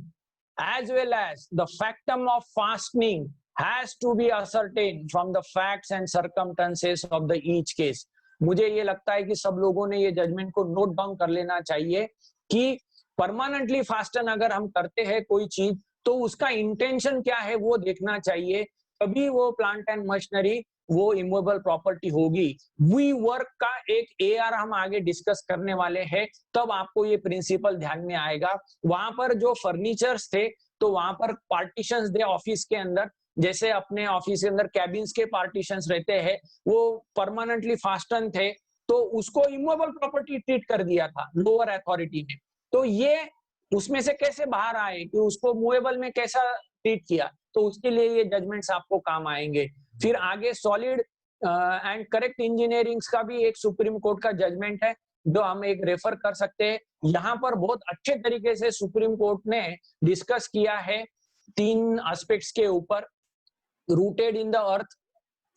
as well as the factum of fastening has to be ascertained from the facts and circumstances of the each case. मुझे ये लगता है कि सब लोगों ने ये judgement को नोट डाउन कर लेना चाहिए कि परमानेंटली फास्टन अगर हम करते हैं कोई चीज, तो उसका इंटेंशन क्या है वो देखना चाहिए, तभी वो प्लांट एंड मशीनरी वो इमूवेबल प्रॉपर्टी होगी। वी वर्क का एक एआर हम आगे डिस्कस करने वाले हैं, तब आपको ये प्रिंसिपल ध्यान में आएगा। वहां पर जो फर्नीचर्स थे, तो वहां पर पार्टीशंस थे ऑफिस के अंदर, जैसे अपने ऑफिस के अंदर कैबिन्स के पार्टीशंस रहते हैं, वो परमानेंटली फास्टन थे, तो उसको इमूवेबल प्रॉपर्टी ट्रीट कर दिया था लोअर अथॉरिटी ने। तो ये उसमें से कैसे बाहर आए कि उसको मूवेबल में कैसा ट्रीट किया, तो उसके लिए ये जजमेंट्स आपको काम आएंगे। फिर आगे सॉलिड एंड करेक्ट इंजीनियरिंग का भी एक सुप्रीम कोर्ट का जजमेंट है, जो हम एक रेफर कर सकते हैं। यहाँ पर बहुत अच्छे तरीके से सुप्रीम कोर्ट ने डिस्कस किया है 3 एस्पेक्ट्स के ऊपर, रूटेड इन द अर्थ,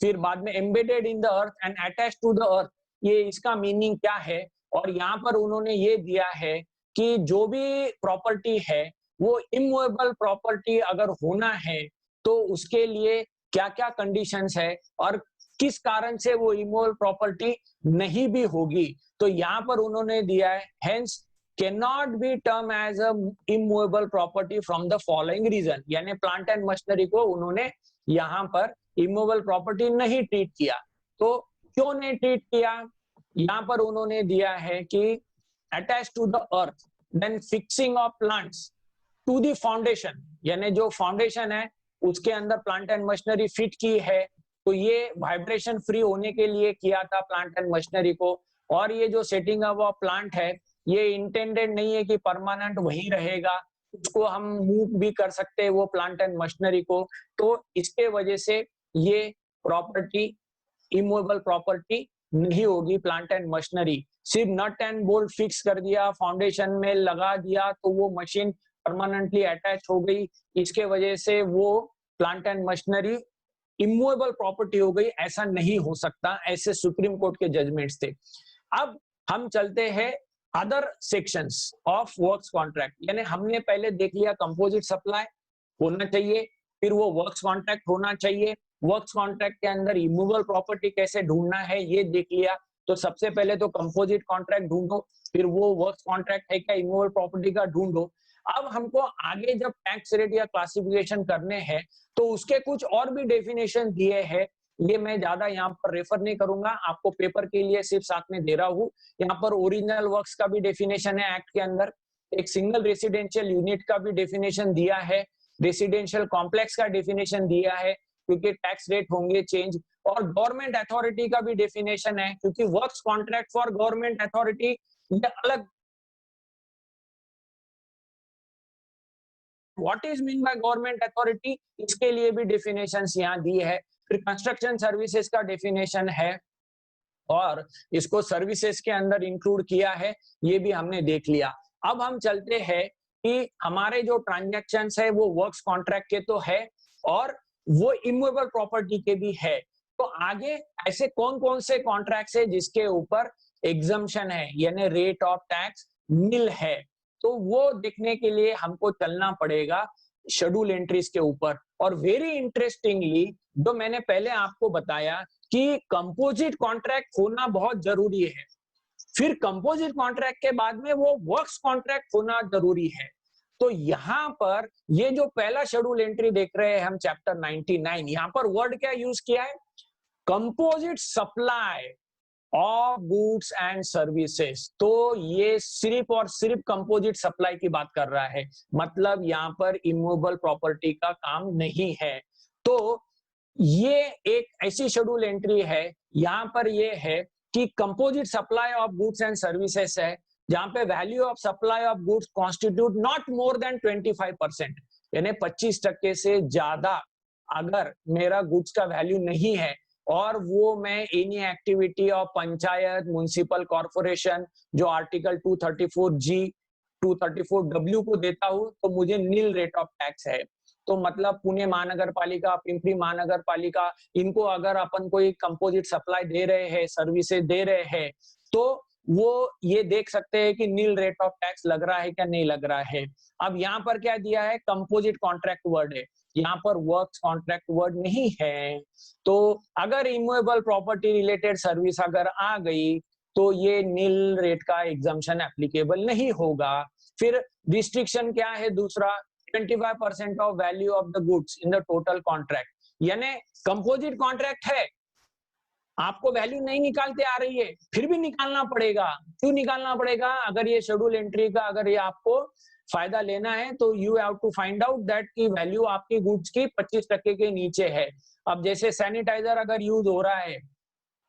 फिर बाद में embedded in the earth and attached to the earth, ये इसका मीनिंग क्या है। और यहाँ पर उन्होंने ये दिया है कि जो भी प्रॉपर्टी है वो इमूवेबल प्रॉपर्टी अगर होना है, तो उसके लिए क्या क्या कंडीशंस है और किस कारण से वो इमूवेबल प्रॉपर्टी नहीं भी होगी। तो यहाँ पर उन्होंने दिया है, hence cannot be term as a immovable property from the following reason, यानी प्लांट एंड मशीनरी को उन्होंने यहाँ पर इमूवेबल प्रॉपर्टी नहीं ट्रीट किया। तो क्यों नहीं ट्रीट किया, यहाँ पर उन्होंने दिया है कि attach to the earth, then fixing of plants to the foundation, यानी जो फाउंडेशन है उसके अंदर प्लांट एंड मशीनरी फिट की है, तो ये वाइब्रेशन फ्री होने के लिए किया था प्लांट एंड मशीनरी को। और ये जो सेटिंग अप ऑफ प्लांट है, ये इंटेंडेड नहीं है कि परमानेंट वहीं रहेगा, उसको हम मूव भी कर सकते हैं वो प्लांट एंड मशीनरी को। तो इसके वजह से ये प्रॉपर्टी इमूवेबल प्रॉपर्टी नहीं होगी प्लांट एंड मशीनरी। सिर्फ नट एंड बोल्ट फिक्स कर दिया, फाउंडेशन में लगा दिया, तो वो मशीन परमानेंटली अटैच हो गई, इसके वजह से वो plant and machinery immovable property हो गई, ऐसा नहीं हो सकता। ऐसे सुप्रीम कोर्ट के जजमेंट्स थे। अब हम चलते हैं other sections of works contract, यानी हमने पहले देख लिया कंपोजिट सप्लाई होना चाहिए, फिर वो वर्क्स कॉन्ट्रैक्ट होना चाहिए, वर्क्स कॉन्ट्रैक्ट के अंदर इमूवेबल प्रॉपर्टी कैसे ढूंढना है ये देख लिया। तो सबसे पहले तो कंपोजिट कॉन्ट्रैक्ट ढूंढो, फिर वो वर्क्स कॉन्ट्रैक्ट है क्या इमूवेबल प्रॉपर्टी का ढूंढो। अब हमको आगे जब टैक्स रेट या क्लासिफिकेशन करने हैं, तो उसके कुछ और भी डेफिनेशन दिए हैं, ये मैं ज्यादा यहाँ पर रेफर नहीं करूंगा, आपको पेपर के लिए सिर्फ साथ में दे रहा हूँ। यहाँ पर ओरिजिनल वर्क्स का भी डेफिनेशन है एक्ट के अंदर, एक सिंगल रेसिडेंशियल यूनिट का भी डेफिनेशन दिया है, रेसिडेंशियल कॉम्प्लेक्स का डेफिनेशन दिया है क्योंकि टैक्स रेट होंगे चेंज, और गवर्नमेंट अथॉरिटी का भी डेफिनेशन है क्योंकि works contract for government authority ये अलग। What is mean by government authority, इसके लिए भी डेफिनेशंस यहाँ दी है। फिर कंस्ट्रक्शन सर्विसेज का डेफिनेशन है और इसको सर्विसेज के अंदर इंक्लूड किया है, ये भी हमने देख लिया। अब हम चलते हैं कि हमारे जो ट्रांजैक्शंस है वो वर्क्स कॉन्ट्रैक्ट के तो है और वो इमूवेबल प्रॉपर्टी के भी है। तो आगे ऐसे कौन कौन से कॉन्ट्रैक्ट्स है जिसके ऊपर एग्जम्पशन है, यानी रेट ऑफ टैक्स नील है, तो वो देखने के लिए हमको चलना पड़ेगा शेड्यूल एंट्रीज के ऊपर। और वेरी इंटरेस्टिंगली जो मैंने पहले आपको बताया कि कंपोजिट कॉन्ट्रैक्ट होना बहुत जरूरी है, फिर कंपोजिट कॉन्ट्रैक्ट के बाद में वो वर्क्स कॉन्ट्रैक्ट होना जरूरी है। तो यहाँ पर ये जो पहला शेड्यूल एंट्री देख रहे हैं हम चैप्टर 99, यहाँ पर वर्ड क्या यूज किया है, composite supply of goods and services. तो ये सिर्फ और सिर्फ कंपोजिट सप्लाई की बात कर रहा है, मतलब यहाँ पर इमूवेबल प्रॉपर्टी का काम नहीं है। तो ये एक ऐसी शेड्यूल एंट्री है, यहाँ पर ये है कि composite supply of goods and services है जहां पे value of supply of goods constitute not more than 25%, यानी 25% से ज्यादा अगर मेरा गुड्स का वैल्यू नहीं है और वो मैं any activity of panchayat municipal corporation जो आर्टिकल 234G 234W को देता हूं, तो मुझे नील रेट ऑफ टैक्स है। तो मतलब पुणे महानगर पालिका, पिंपरी महानगर पालिका, इनको अगर अपन कोई कंपोजिट सप्लाई दे रहे हैं, सर्विसेज दे रहे हैं, तो वो ये देख सकते हैं कि नील रेट ऑफ टैक्स लग रहा है क्या नहीं लग रहा है। अब यहाँ पर क्या दिया है, कंपोजिट कॉन्ट्रैक्ट वर्ड है, यहाँ पर वर्क्स कॉन्ट्रैक्ट वर्ड नहीं है। तो अगर इमूवेबल प्रॉपर्टी रिलेटेड सर्विस अगर आ गई तो ये नील रेट का एग्जम्पशन एप्लीकेबल नहीं होगा। फिर रिस्ट्रिक्शन क्या है दूसरा, 25% of value of the goods in the total contract. यानी कंपोजिट कॉन्ट्रैक्ट है, आपको वैल्यू नहीं निकालते आ रही है, फिर भी निकालना पड़ेगा। क्यों निकालना पड़ेगा? अगर ये शेड्यूल एंट्री का अगर ये आपको फायदा लेना है तो you have to find out that की वैल्यू आपकी गुड्स की 25% के नीचे है। अब जैसे सैनिटाइजर अगर यूज हो रहा है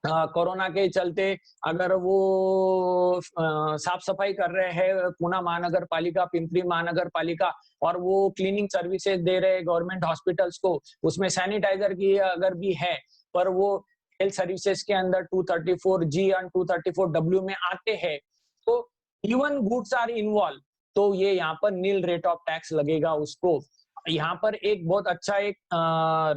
कोरोना के चलते, अगर वो साफ सफाई कर रहे हैं पुणे महानगर पालिका, पिंपरी महानगर पालिका, और वो क्लीनिंग सर्विसेज दे रहे हैं गवर्नमेंट हॉस्पिटल्स को, उसमें सैनिटाइजर की अगर भी है, पर वो हेल्थ सर्विसेज के अंदर 234G और 234W में आते हैं, तो इवन गुड्स आर इन्वॉल्व, तो ये यहाँ पर नील रेट ऑफ टैक्स लगेगा उसको। यहाँ पर एक बहुत अच्छा एक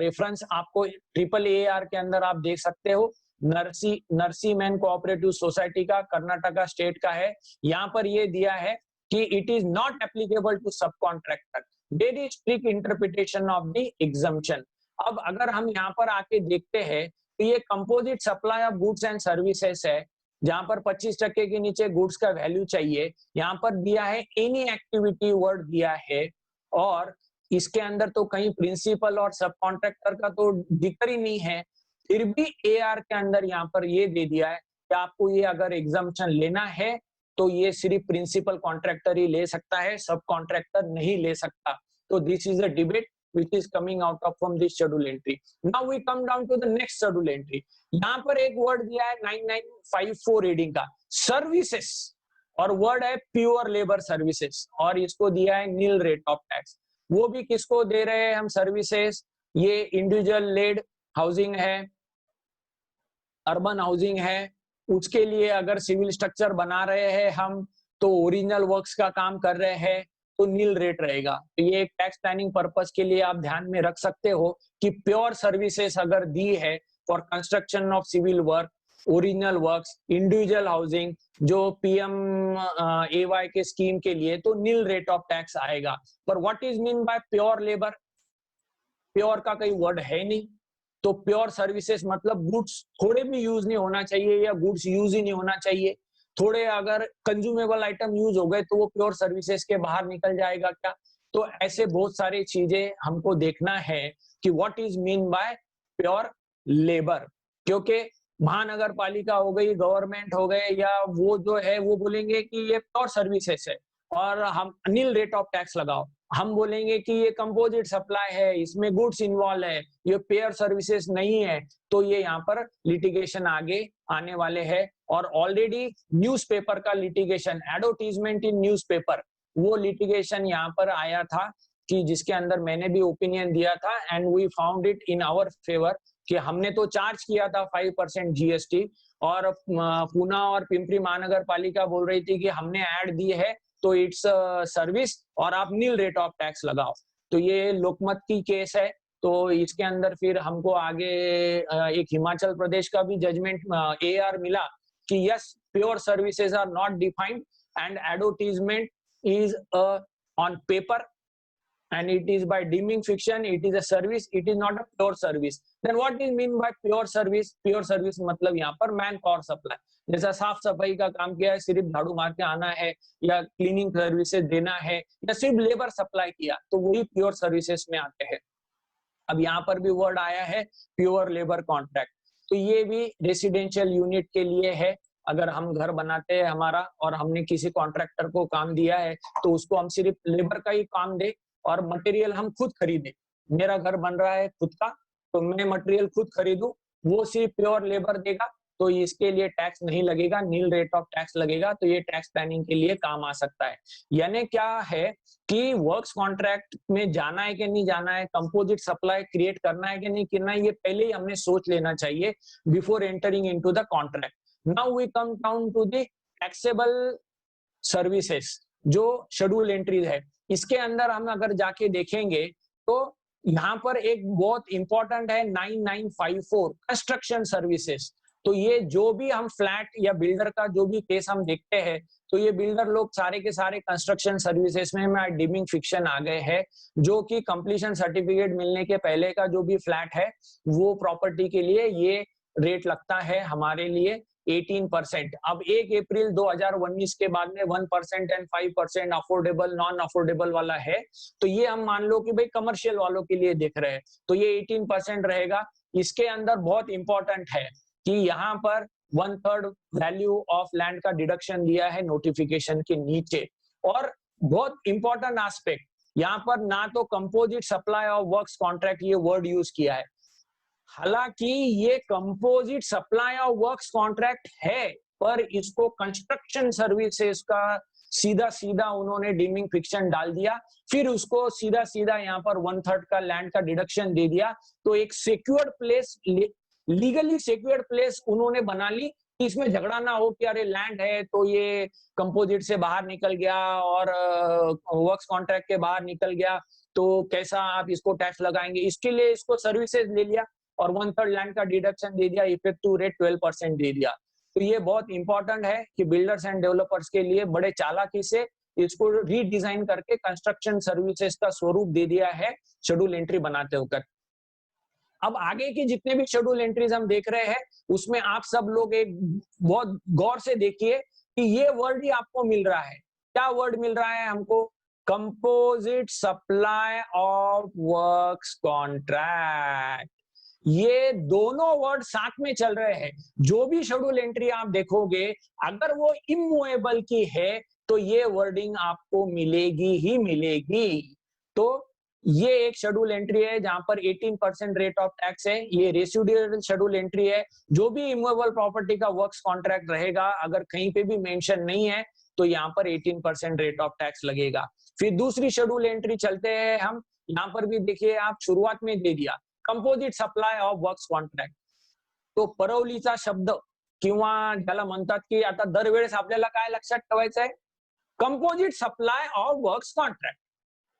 रेफरेंस आपको AAAR के अंदर आप देख सकते हो, नरसी मैन कोऑपरेटिव सोसाइटी का, कर्नाटका स्टेट का है। यहाँ पर ये दिया है कि it is not applicable to sub contractor, there is strict interpretation of the exemption. अब अगर हम यहाँ पर आके देखते हैं तो ये composite supply of goods and services है, जहां पर 25% के नीचे गुड्स का वैल्यू चाहिए। यहाँ पर दिया है एनी एक्टिविटी वर्ड दिया है, और इसके अंदर तो कहीं प्रिंसिपल और सब कॉन्ट्रैक्टर का तो जिक्र ही नहीं है। फिर भी AR के अंदर यहाँ पर ये दे दिया है कि आपको ये अगर एग्जम्पशन लेना है तो ये सिर्फ प्रिंसिपल कॉन्ट्रैक्टर ही ले सकता है, सब कॉन्ट्रैक्टर नहीं ले सकता। तो this is a debate which is coming out of from this schedule entry. Now we come down to the next schedule entry. यहाँ पर एक वर्ड दिया है 9954 रीडिंग का, सर्विसेस, और वर्ड है प्योर लेबर सर्विसेज, और इसको दिया है नील रेट ऑफ टैक्स। वो भी किसको दे रहे हैं हम सर्विसेज? ये इंडिविजुअल लेड हाउसिंग है, अर्बन हाउसिंग है, उसके लिए अगर सिविल स्ट्रक्चर बना रहे हैं हम, तो ओरिजिनल वर्क्स का काम कर रहे हैं, तो नील रेट रहेगा। तो ये एक टैक्स प्लानिंग पर्पस के लिए आप ध्यान में रख सकते हो कि प्योर सर्विसेज अगर दी है for construction of civil work, original works, individual housing, जो PMAY के स्कीम के लिए, तो नील रेट ऑफ टैक्स आएगा। पर what is mean by pure labour? Pure का कोई वर्ड है नहीं, तो प्योर सर्विसेज मतलब गुड्स थोड़े भी यूज नहीं होना चाहिए, या गुड्स यूज ही नहीं होना चाहिए। थोड़े अगर कंज्यूमेबल आइटम यूज हो गए तो वो प्योर सर्विसेज के बाहर निकल जाएगा क्या? तो ऐसे बहुत सारी चीजें हमको देखना है कि what is mean by pure labour, क्योंकि महानगर पालिका हो गई, गवर्नमेंट हो गए, या वो जो है वो बोलेंगे कि ये प्योर सर्विसेज है और हम नील रेट ऑफ टैक्स लगाओ। हम बोलेंगे कि ये कंपोजिट सप्लाई है, इसमें गुड्स इन्वॉल्व है, ये पेयर सर्विसेज नहीं है, तो ये यहाँ पर लिटिगेशन आगे आने वाले हैं। और ऑलरेडी न्यूज़पेपर का लिटिगेशन, एडवर्टीजमेंट इन न्यूज़पेपर, वो लिटिगेशन यहाँ पर आया था कि जिसके अंदर मैंने भी ओपिनियन दिया था, and we found it in our favour, कि हमने तो चार्ज किया था 5% GST, और पुणे और पिंपरी महानगर पालिका बोल रही थी कि हमने ऐड दी है तो इट्स सर्विस और आप नील रेट ऑफ टैक्स लगाओ। तो ये लोकमत की केस है। तो इसके अंदर फिर हमको आगे एक हिमाचल प्रदेश का भी जजमेंट AR मिला कि yes, pure services are not defined and advertisement is on paper and it is by deeming fiction, it is a service, it is not a pure service. Then what is mean by pure service? Pure service मतलब यहाँ पर man power supply, जैसा साफ सफाई का काम किया है, सिर्फ झाड़ू मार के आना है, या क्लीनिंग सर्विसेज देना है, या सिर्फ लेबर सप्लाई किया, तो वही प्योर सर्विसेज में आते हैं। अब यहाँ पर भी वर्ड आया है प्योर लेबर कॉन्ट्रैक्ट, तो ये भी रेसिडेंशियल यूनिट के लिए है। अगर हम घर बनाते हैं हमारा, और हमने किसी कॉन्ट्रैक्टर को काम दिया है, तो उसको हम सिर्फ लेबर का ही काम दे और मटेरियल हम खुद खरीदे। मेरा घर बन रहा है खुद का, तो मैं मटेरियल खुद खरीदूं, वो सिर्फ प्योर लेबर देगा, तो इसके लिए टैक्स नहीं लगेगा, नील रेट ऑफ टैक्स लगेगा। तो ये टैक्स प्लानिंग के लिए काम आ सकता है। यानी क्या है कि वर्क्स कॉन्ट्रैक्ट में जाना है कि नहीं जाना है, कंपोजिट सप्लाई क्रिएट करना है कि नहीं करना है, ये पहले ही हमने सोच लेना चाहिए before entering into the contract. Now we come down to the taxable services, जो शेड्यूल एंट्रीज है। इसके अंदर हम अगर जाके देखेंगे तो यहाँ पर एक बहुत इंपॉर्टेंट है 9954 कंस्ट्रक्शन सर्विसेज। तो ये जो भी हम फ्लैट या बिल्डर का जो भी केस हम देखते हैं, तो ये बिल्डर लोग सारे के सारे कंस्ट्रक्शन सर्विसेज में डीमिंग फिक्शन आ गए हैं, जो कि कंप्लीशन सर्टिफिकेट मिलने के पहले का जो भी फ्लैट है, वो प्रॉपर्टी के लिए ये रेट लगता है हमारे लिए 18%। अब 1 अप्रैल 2019 के बाद में 1% एंड 5% अफोर्डेबल नॉन अफोर्डेबल वाला है, तो ये हम मान लो कि भाई कमर्शियल वालों के लिए देख रहे हैं, तो ये 18% रहेगा। इसके अंदर बहुत इंपॉर्टेंट है कि यहाँ पर 1/3 वैल्यू ऑफ लैंड का डिडक्शन दिया है नोटिफिकेशन के नीचे। और बहुत इंपॉर्टेंट एस्पेक्ट, यहाँ पर ना तो composite supply of works contract ये वर्ड यूज किया है, हालांकि ये composite supply of works contract है, पर इसको कंस्ट्रक्शन सर्विसेज का सीधा सीधा उन्होंने डीमिंग फिक्शन डाल दिया, फिर उसको सीधा सीधा यहाँ पर 1/3 का लैंड का डिडक्शन दे दिया। तो एक secured place, legally secured place उन्होंने बना ली, इसमें झगड़ा ना हो कि अरे लैंड है तो ये कंपोजिट से बाहर निकल गया और वर्क्स कॉन्ट्रैक्ट के बाहर निकल गया, तो कैसा आप इसको टैक्स लगाएंगे। इसके लिए इसको सर्विसेज ले लिया और 1/3 लैंड का डिडक्शन दे दिया, इफेक्टिव रेट 12% दे दिया। तो ये बहुत इंपॉर्टेंट है कि बिल्डर्स एंड डेवलपर्स के लिए बड़े चालाकी से इसको रीडिजाइन करके कंस्ट्रक्शन सर्विसेज का स्वरूप दे दिया है शेड्यूल एंट्री बनाते होकर। अब आगे की जितने भी शेड्यूल एंट्रीज हम देख रहे हैं उसमें आप सब लोग एक बहुत गौर से देखिए कि ये वर्ड ही आपको मिल रहा है। क्या वर्ड मिल रहा है हमको? Composite supply of works contract. ये दोनों वर्ड साथ में चल रहे हैं। जो भी शेड्यूल एंट्री आप देखोगे अगर वो इमूवेबल की है तो ये वर्डिंग आपको मिलेगी ही मिलेगी। तो ये एक शेड्यूल एंट्री है जहां पर 18% रेट ऑफ टैक्स है। ये रेसिडुअल शेड्यूल एंट्री है। जो भी इमूवेबल प्रॉपर्टी का वर्क्स कॉन्ट्रैक्ट रहेगा अगर कहीं पे भी मेंशन नहीं है तो यहाँ पर 18% रेट ऑफ टैक्स लगेगा। फिर दूसरी शेड्यूल एंट्री चलते हैं हम, यहाँ पर भी देखिए आप शुरुआत में दे दिया composite supply of works contract. तो परवलीचा शब्द किंवा ज्याला म्हणतात की आता दरवेळेस आपल्याला काय लक्षात ठेवायचं आहे, composite supply of works contract,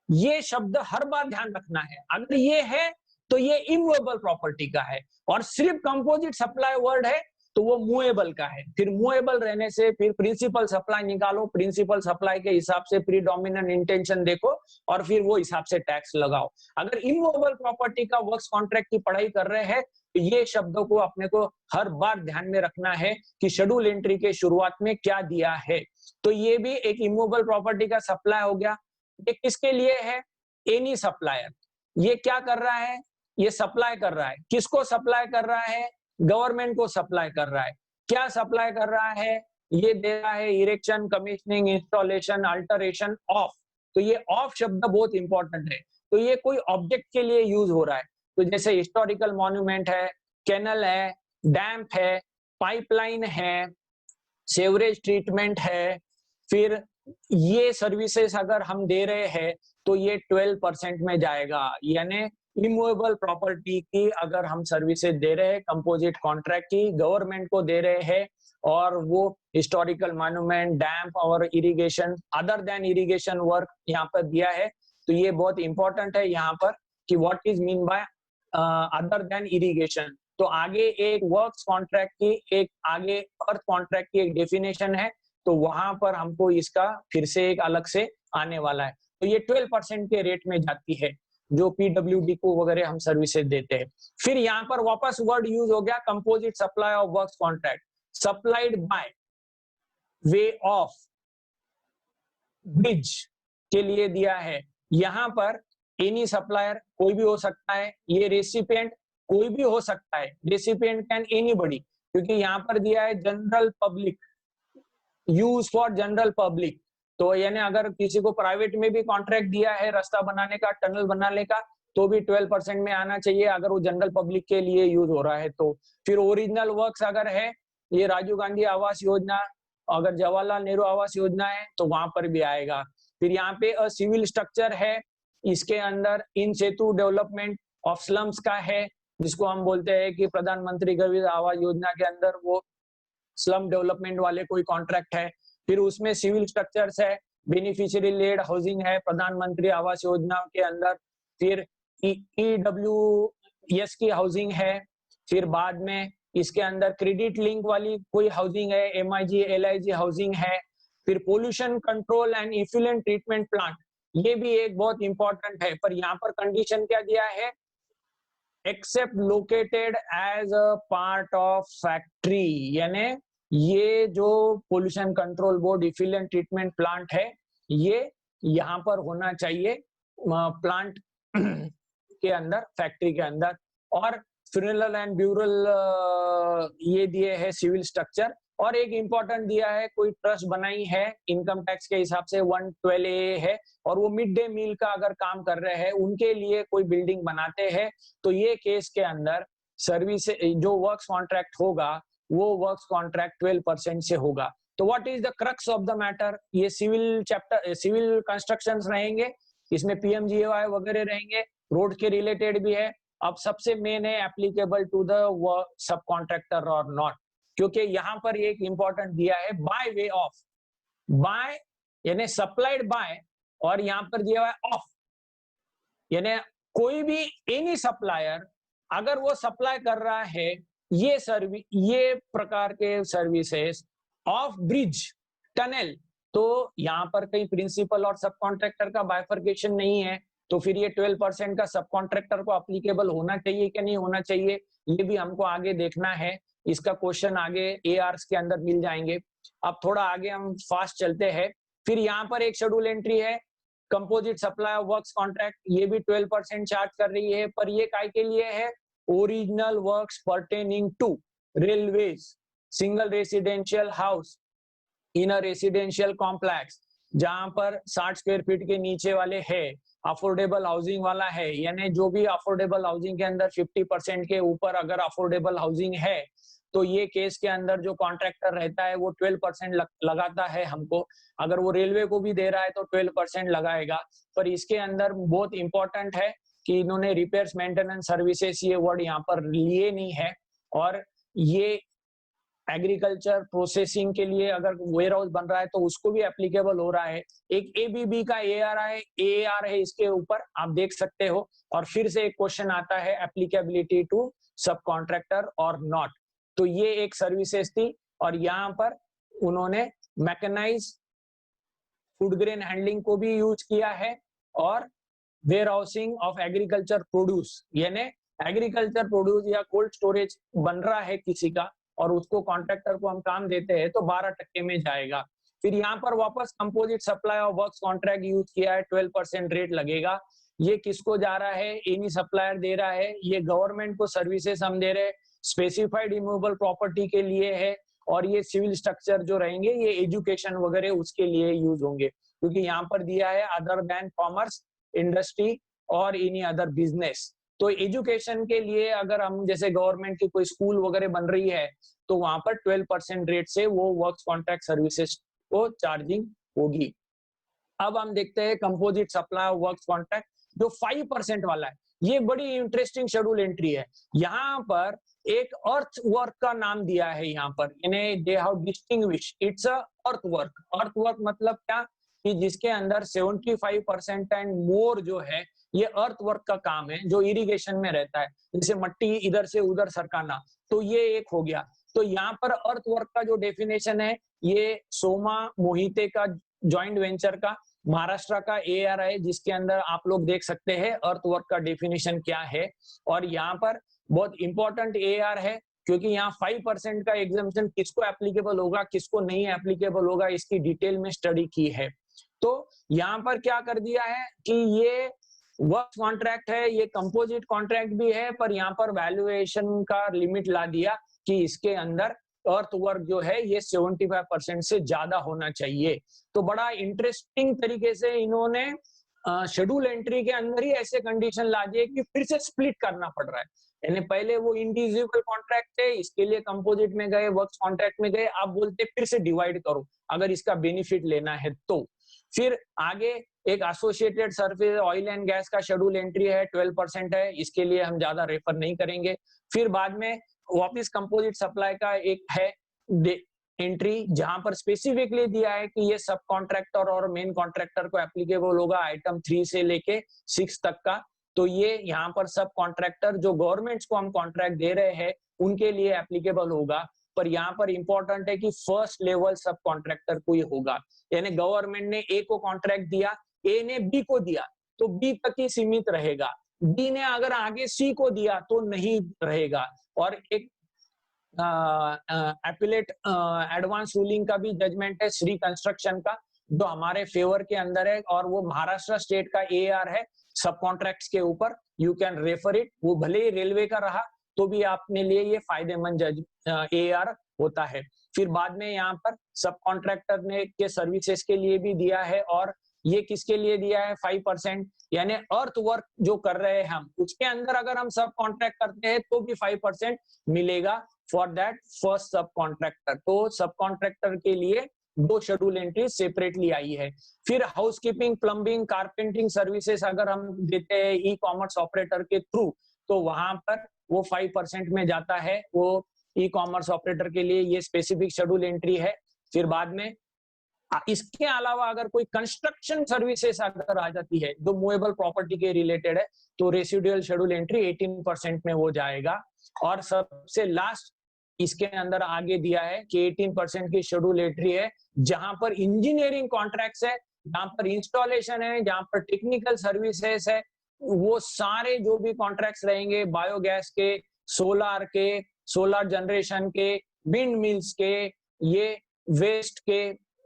ये शब्द हर बार ध्यान रखना है। अगर ये है तो ये इमूवेबल प्रॉपर्टी का है, और सिर्फ कंपोजिट सप्लाई वर्ड है तो वो मूवेबल का है। फिर मूवेबल रहने से फिर प्रिंसिपल सप्लाई निकालो, प्रिंसिपल सप्लाई के हिसाब से प्रीडोमिनेंट इंटेंशन देखो और फिर वो हिसाब से टैक्स लगाओ। अगर इमूवेबल प्रॉपर्टी का वर्क्स कॉन्ट्रैक्ट की पढ़ाई कर रहे हैं तो ये शब्दों को अपने को हर बार ध्यान में रखना है कि शेड्यूल एंट्री के शुरुआत में क्या दिया है। तो ये भी एक इमूवेबल प्रॉपर्टी का सप्लाई हो गया। ये किसके लिए है? Any supplier. ये क्या कर रहा है? ये सप्लाई कर रहा है। किसको सप्लाई कर रहा है? गवर्नमेंट को सप्लाई कर रहा है। क्या सप्लाई कर रहा है? ये दे रहा है erection, commissioning, installation, alteration of. तो ये ऑफ शब्द बहुत इंपॉर्टेंट है। तो ये कोई ऑब्जेक्ट के लिए यूज हो रहा है। तो जैसे हिस्टोरिकल मॉन्यूमेंट है, कैनल है, डैम्प है, पाइपलाइन है, सेवरेज ट्रीटमेंट है, फिर ये सर्विसेज अगर हम दे रहे हैं तो ये 12% में जाएगा। यानी इमूवेबल प्रॉपर्टी की अगर हम सर्विसेज दे रहे हैं, कंपोजिट कॉन्ट्रैक्ट की गवर्नमेंट को दे रहे हैं, और वो हिस्टोरिकल मॉन्यूमेंट, डैम्प और irrigation, other than irrigation work यहाँ पर दिया है। तो ये बहुत इंपॉर्टेंट है यहाँ पर कि what is mean by other than irrigation. तो आगे एक वर्क्स कॉन्ट्रैक्ट की, एक आगे अर्थ कॉन्ट्रैक्ट की एक डेफिनेशन है, तो वहां पर हमको इसका फिर से एक अलग से आने वाला है। तो ये 12% के रेट में जाती है जो पीडब्ल्यूडी को वगैरह हम सर्विसेज देते हैं। फिर यहाँ पर वापस वर्ड यूज हो गया composite supply of works contract, supplied by way of bridge के लिए दिया है। यहाँ पर एनी सप्लायर कोई भी हो सकता है, ये रेसिपिएंट कोई भी हो सकता है, रेसिपिएंट कैन एनीबॉडी, क्योंकि यहाँ पर दिया है general public, use for general public. तो यानी अगर किसी को प्राइवेट में भी कॉन्ट्रैक्ट दिया है रास्ता बनाने का, टनल बनाने का, तो भी 12% में आना चाहिए अगर वो जनरल पब्लिक के लिए यूज हो रहा है तो। फिर ओरिजिनल वर्क्स अगर है, ये राजीव गांधी आवास योजना, अगर जवाहरलाल नेहरू आवास योजना है तो वहां पर भी आएगा। फिर यहाँ पे सिविल स्ट्रक्चर है, इसके अंदर इन सेतु डेवलपमेंट ऑफ स्लम्स का है, जिसको हम बोलते हैं कि प्रधानमंत्री गरीब आवास योजना के अंदर वो स्लम डेवलपमेंट वाले कोई कॉन्ट्रैक्ट है। फिर उसमें सिविल स्ट्रक्चर्स है, बेनिफिशियरी लेड हाउसिंग है प्रधानमंत्री आवास योजना के अंदर। फिर ईडब्ल्यूएस की हाउसिंग है। फिर बाद में इसके अंदर क्रेडिट लिंक वाली कोई हाउसिंग है, एमआईजी, एलआईजी हाउसिंग है। फिर pollution control and effluent treatment plant, ये भी एक बहुत इंपॉर्टेंट है। पर यहाँ पर कंडीशन क्या दिया है? Except located as a part of factory, यानी ये जो pollution control board effluent treatment plant है ये यहाँ पर होना चाहिए प्लांट के अंदर, फैक्ट्री के अंदर। और फ्यूनरल एंड ब्यूरल ये दिए है सिविल स्ट्रक्चर। और एक इंपॉर्टेंट दिया है, कोई ट्रस्ट बनाई है इनकम टैक्स के हिसाब से 112A है, और वो मिड डे मील का अगर काम कर रहे हैं उनके लिए कोई बिल्डिंग बनाते हैं, तो ये केस के अंदर सर्विस जो वर्क्स कॉन्ट्रैक्ट होगा वो वर्क्स कॉन्ट्रैक्ट 12% से होगा। तो what is the crux of the matter, ये सिविल चैप्टर, सिविल कंस्ट्रक्शंस रहेंगे, इसमें पीएमजीएवाई वगैरह रहेंगे, रोड के रिलेटेड भी है। अब सबसे मेन है applicable to the sub contractor और नॉट, क्योंकि यहाँ पर एक इंपॉर्टेंट दिया है बाय वे ऑफ, बाय यानी सप्लाइड बाय, और यहाँ पर दिया हुआ है ऑफ, यानी कोई भी एनी सप्लायर अगर वो सप्लाई कर रहा है ये सर्विस, ये प्रकार के सर्विसेज ऑफ ब्रिज टनल, तो यहाँ पर कहीं प्रिंसिपल और सब कॉन्ट्रैक्टर का बाइफर्केशन नहीं है, तो फिर ये 12% का सब कॉन्ट्रैक्टर को अप्लीकेबल होना चाहिए कि नहीं होना चाहिए, ये भी हमको आगे देखना है। इसका क्वेश्चन आगे एआरस के अंदर मिल जाएंगे। अब थोड़ा आगे हम फास्ट चलते हैं। फिर यहाँ पर एक शेड्यूल एंट्री है composite supply of works contract, ये भी 12% चार्ज कर रही है, पर ये काय के लिए है, original works pertaining to railways, single residential house in a residential complex, जहां पर 60 स्क्वायर फीट के नीचे वाले है, अफोर्डेबल हाउसिंग वाला है, यानी जो भी अफोर्डेबल हाउसिंग के अंदर 50% के ऊपर अगर अफोर्डेबल हाउसिंग है, तो ये केस के अंदर जो कॉन्ट्रैक्टर रहता है वो 12% लगाता है हमको। अगर वो रेलवे को भी दे रहा है तो 12% लगाएगा। पर इसके अंदर बहुत इंपॉर्टेंट है कि इन्होंने रिपेयर्स मेंटेनेंस सर्विसेज ये वर्ड यहाँ पर लिए नहीं है, और ये एग्रीकल्चर प्रोसेसिंग के लिए अगर वेयर हाउस बन रहा है तो उसको भी एप्लीकेबल हो रहा है। एक एबीबी का एआर है इसके ऊपर आप देख सकते हो। और फिर से एक क्वेश्चन आता है एप्लीकेबिलिटी टू सब कॉन्ट्रैक्टर और नॉट, तो ये एक सर्विसेज थी। और यहाँ पर उन्होंने मैकेनाइज फूड ग्रेन हैंडलिंग को भी यूज किया है, और warehousing of agriculture produce, यानी एग्रीकल्चर प्रोड्यूस या कोल्ड स्टोरेज बन रहा है किसी का और उसको कॉन्ट्रैक्टर को हम काम देते हैं तो 12% में जाएगा। फिर यहाँ पर वापस composite supply of works contract use किया है, 12% रेट लगेगा। ये किसको जा रहा है, एनी सप्लायर दे रहा है, ये गवर्नमेंट को सर्विसेज हम दे रहे हैं, स्पेसिफाइड इमूवेबल प्रॉपर्टी के लिए है, और ये सिविल स्ट्रक्चर जो रहेंगे ये एजुकेशन वगैरह उसके लिए यूज होंगे, क्योंकि यहाँ पर दिया है अदर देन कॉमर्स, इंडस्ट्री और एनी अदर बिजनेस। तो एजुकेशन के लिए अगर हम जैसे गवर्नमेंट की कोई स्कूल वगैरह बन रही है तो वहां पर 12% रेट से वो वर्क्स कॉन्ट्रैक्ट सर्विसेज को चार्जिंग होगी। अब हम देखते हैं composite supply of works contract जो 5% वाला है। ये बड़ी इंटरेस्टिंग शेड्यूल एंट्री है। यहाँ पर एक अर्थ वर्क का नाम दिया है, यहाँ पर इन्हें they have distinguish it's a earth work. Earth work मतलब क्या कि जिसके अंदर 75% एंड मोर जो है ये अर्थ वर्क का काम है, जो इरिगेशन में रहता है, जैसे मट्टी इधर से उधर सरकाना, तो ये एक हो गया। तो यहाँ पर अर्थ वर्क का जो डेफिनेशन है ये सोमा मोहिते का जॉइंट वेंचर का महाराष्ट्र का एआर है, जिसके अंदर आप लोग देख सकते हैं अर्थ वर्क का डेफिनेशन क्या है। और यहाँ पर बहुत इंपॉर्टेंट एआर है क्योंकि यहाँ 5% का एग्जाम्पशन किसको एप्लीकेबल होगा किसको नहीं एप्लीकेबल होगा इसकी डिटेल में स्टडी की है। तो यहाँ पर क्या कर दिया है कि ये वर्क कॉन्ट्रैक्ट है, ये कंपोजिट कॉन्ट्रैक्ट भी है, पर यहाँ पर वैल्यूएशन का लिमिट ला दिया कि इसके अंदर अर्थ वर्क जो है ये 75% से ज्यादा होना चाहिए। तो बड़ा इंटरेस्टिंग तरीके से इन्होंने शेड्यूल एंट्री के अंदर ही ऐसे कंडीशन ला दिए कि फिर से स्प्लिट करना पड़ रहा है। यानी पहले वो इंडिविजुअल कॉन्ट्रैक्ट थे, इसके लिए कंपोजिट में गए, वर्क्स कॉन्ट्रैक्ट में गए, आप बोलते फिर से डिवाइड करो अगर इसका बेनिफिट लेना है तो। फिर आगे एक associated service oil and gas का शेड्यूल एंट्री है, 12% है, इसके लिए हम ज्यादा रेफर नहीं करेंगे। फिर बाद में वापिस कंपोजिट सप्लाई का एक है एंट्री जहां पर स्पेसिफिकली दिया है कि ये सब कॉन्ट्रैक्टर और मेन कॉन्ट्रैक्टर को एप्लीकेबल होगा आइटम 3 से लेके 6 तक का। तो ये यहाँ पर सब कॉन्ट्रैक्टर जो गवर्नमेंट्स को हम कॉन्ट्रैक्ट दे रहे हैं उनके लिए एप्लीकेबल होगा। पर यहाँ पर इंपॉर्टेंट है कि फर्स्ट लेवल सब कॉन्ट्रैक्टर को ही होगा, यानी गवर्नमेंट ने ए को कॉन्ट्रैक्ट दिया, ए ने बी को दिया तो बी तक ही सीमित रहेगा। डी ने अगर आगे सी को दिया तो नहीं रहेगा। और एक एपिलेट एडवांस रूलिंग का भी जजमेंट है श्री कंस्ट्रक्शन का, जो हमारे फेवर के अंदर है, और वो महाराष्ट्र स्टेट का एआर है सब कॉन्ट्रैक्ट्स के ऊपर। यू कैन रेफर इट, वो भले ही रेलवे का रहा तो भी आपने लिए ये फायदेमंद एआर होता है। फिर बाद में यहाँ पर सब कॉन्ट्रैक्टर ने के सर्विसेज के लिए भी दिया है, और ये किसके लिए दिया है 5%, यानी अर्थ वर्क जो कर रहे हैं हम, उसके अंदर अगर हम सब कॉन्ट्रैक्ट करते हैं तो भी 5% मिलेगा फॉर दैट फर्स्ट सब कॉन्ट्रैक्टर। तो सब कॉन्ट्रैक्टर के लिए 2 शेड्यूल एंट्री सेपरेटली आई है। फिर हाउसकीपिंग, प्लम्बिंग, कारपेंटिंग सर्विसेज अगर हम देते हैं ई कॉमर्स ऑपरेटर के थ्रू, तो वहां पर वो 5% में जाता है। वो ई कॉमर्स ऑपरेटर के लिए ये स्पेसिफिक शेड्यूल एंट्री है। फिर बाद में इसके अलावा अगर कोई कंस्ट्रक्शन सर्विसेज अगर आ जाती है जो मूवेबल प्रॉपर्टी के रिलेटेड है, तो रेसिडुअल शेड्यूल एंट्री 18% में हो जाएगा। और सबसे लास्ट इसके अंदर आगे दिया है कि 18% की शेड्यूल एंट्री है जहां पर इंजीनियरिंग कॉन्ट्रैक्ट्स है, जहां पर इंस्टॉलेशन है, जहां पर टेक्निकल सर्विसेज है, वो सारे जो भी कॉन्ट्रैक्ट्स रहेंगे बायोगैस के, सोलर जनरेशन के, विंड मिल्स के, ये वेस्ट के,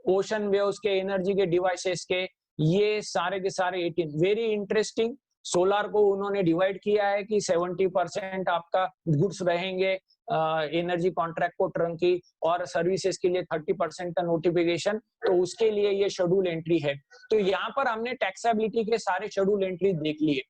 ओशन वेव्स के, एनर्जी के डिवाइसेस के, ये सारे के सारे 18। वेरी इंटरेस्टिंग, सोलार को उन्होंने डिवाइड किया है कि 70% आपका गुड्स रहेंगे एनर्जी कॉन्ट्रैक्ट को टर्म की, और सर्विसेज के लिए 30% का नोटिफिकेशन, तो उसके लिए ये शेड्यूल एंट्री है। तो यहाँ पर हमने टैक्सेबिलिटी के सारे शेड्यूल एंट्री देख लिए।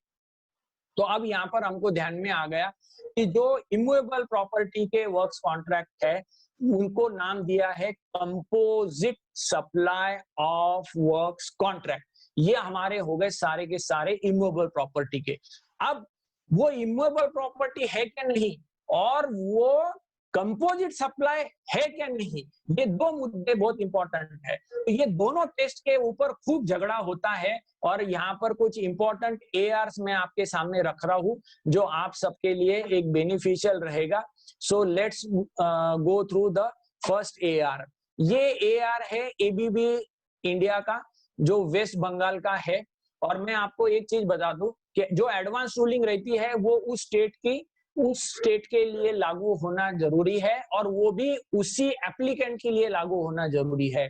तो अब यहाँ पर हमको ध्यान में आ गया कि जो इमूवेबल प्रॉपर्टी के वर्क्स कॉन्ट्रैक्ट है उनको नाम दिया है composite supply of works contract. ये हमारे हो गए सारे के सारे इमूवेबल प्रॉपर्टी के। अब वो इमूवेबल प्रॉपर्टी है क्या नहीं, और वो कंपोजिट सप्लाई है क्या नहीं, ये 2 मुद्दे बहुत इंपॉर्टेंट है। तो ये दोनों टेस्ट के ऊपर खूब झगड़ा होता है, और यहाँ पर कुछ इंपॉर्टेंट एआर्स मैं आपके सामने रख रहा हूं जो आप सबके लिए एक बेनिफिशियल रहेगा। सो let's go through the first AR. ये एआर है एबीबी इंडिया का, जो वेस्ट बंगाल का है। और मैं आपको एक चीज बता दूं कि जो एडवांस रूलिंग रहती है वो उस स्टेट के लिए लागू होना जरूरी है, और वो भी उसी एप्लीकेंट के लिए लागू होना जरूरी है।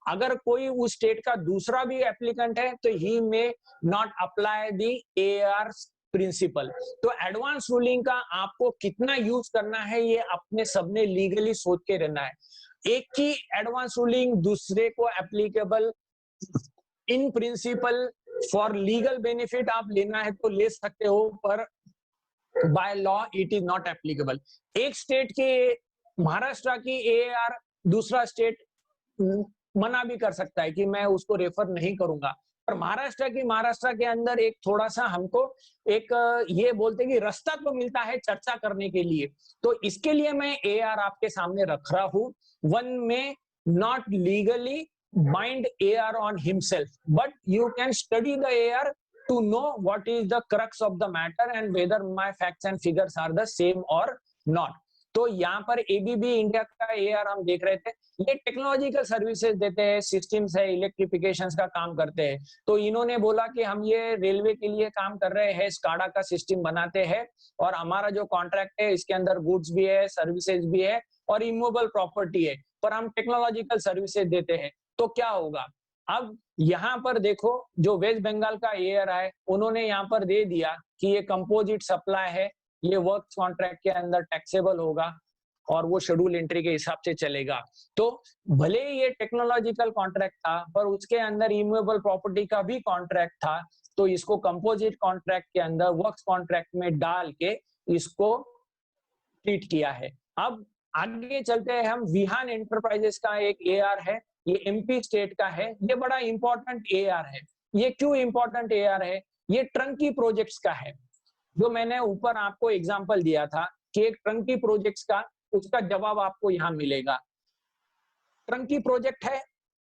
अगर कोई उस स्टेट का दूसरा भी एप्लीकेंट है तो ही में not apply the AR principle. तो एडवांस रूलिंग का आपको कितना यूज करना है ये अपने सबने लीगली सोच के रहना है। एक ही एडवांस रूलिंग दूसरे को applicable in principle for legal benefit आप लेना है तो ले सकते हो, पर by law it is not applicable. एक स्टेट के महाराष्ट्र की एआर दूसरा स्टेट मना भी कर सकता है कि मैं उसको रेफर नहीं करूंगा, पर महाराष्ट्र के अंदर एक थोड़ा सा हमको एक ये बोलते कि रास्ता तो मिलता है चर्चा करने के लिए। तो इसके लिए मैं एआर आपके सामने रख रहा हूं। वन में not legally bind AR on himself, but you can study the AR to know what is the crux of the matter and whether my facts and figures are the same or not. तो यहाँ पर ABB India का AR हम देख रहे थे, ये technological services देते हैं, सिस्टम्स है, इलेक्ट्रिफिकेशन का काम करते हैं। तो इन्होंने बोला कि हम ये रेलवे के लिए काम कर रहे हैं, स्काडा का सिस्टम बनाते हैं, और हमारा जो कॉन्ट्रैक्ट है इसके अंदर गुड्स भी है, सर्विसेज भी है, और इमूवेबल प्रॉपर्टी है, पर हम टेक्नोलॉजिकल सर्विसेज देते हैं। तो क्या होगा, अब यहाँ पर देखो जो वेस्ट बंगाल का एआर है उन्होंने यहाँ पर दे दिया कि ये कंपोजिट सप्लाई है, ये वर्क्स कॉन्ट्रैक्ट के अंदर टैक्सेबल होगा और वो शेड्यूल एंट्री के हिसाब से चलेगा। तो भले ही ये टेक्नोलॉजिकल कॉन्ट्रैक्ट था पर उसके अंदर इमूवेबल प्रॉपर्टी का भी कॉन्ट्रैक्ट था, तो इसको कंपोजिट कॉन्ट्रैक्ट के अंदर वर्क्स कॉन्ट्रैक्ट में डाल के इसको ट्रीट किया है। अब आगे चलते हैं हम, विहान एंटरप्राइजेस का एक एआर है, ये एमपी स्टेट का है, ये बड़ा इंपॉर्टेंट एआर है। ये क्यों इंपॉर्टेंट एआर है, ये ट्रंकी प्रोजेक्ट्स का है। जो मैंने ऊपर आपको एग्जांपल दिया था कि एक ट्रंकी प्रोजेक्ट्स का, उसका जवाब आपको यहाँ मिलेगा। ट्रंकी प्रोजेक्ट है,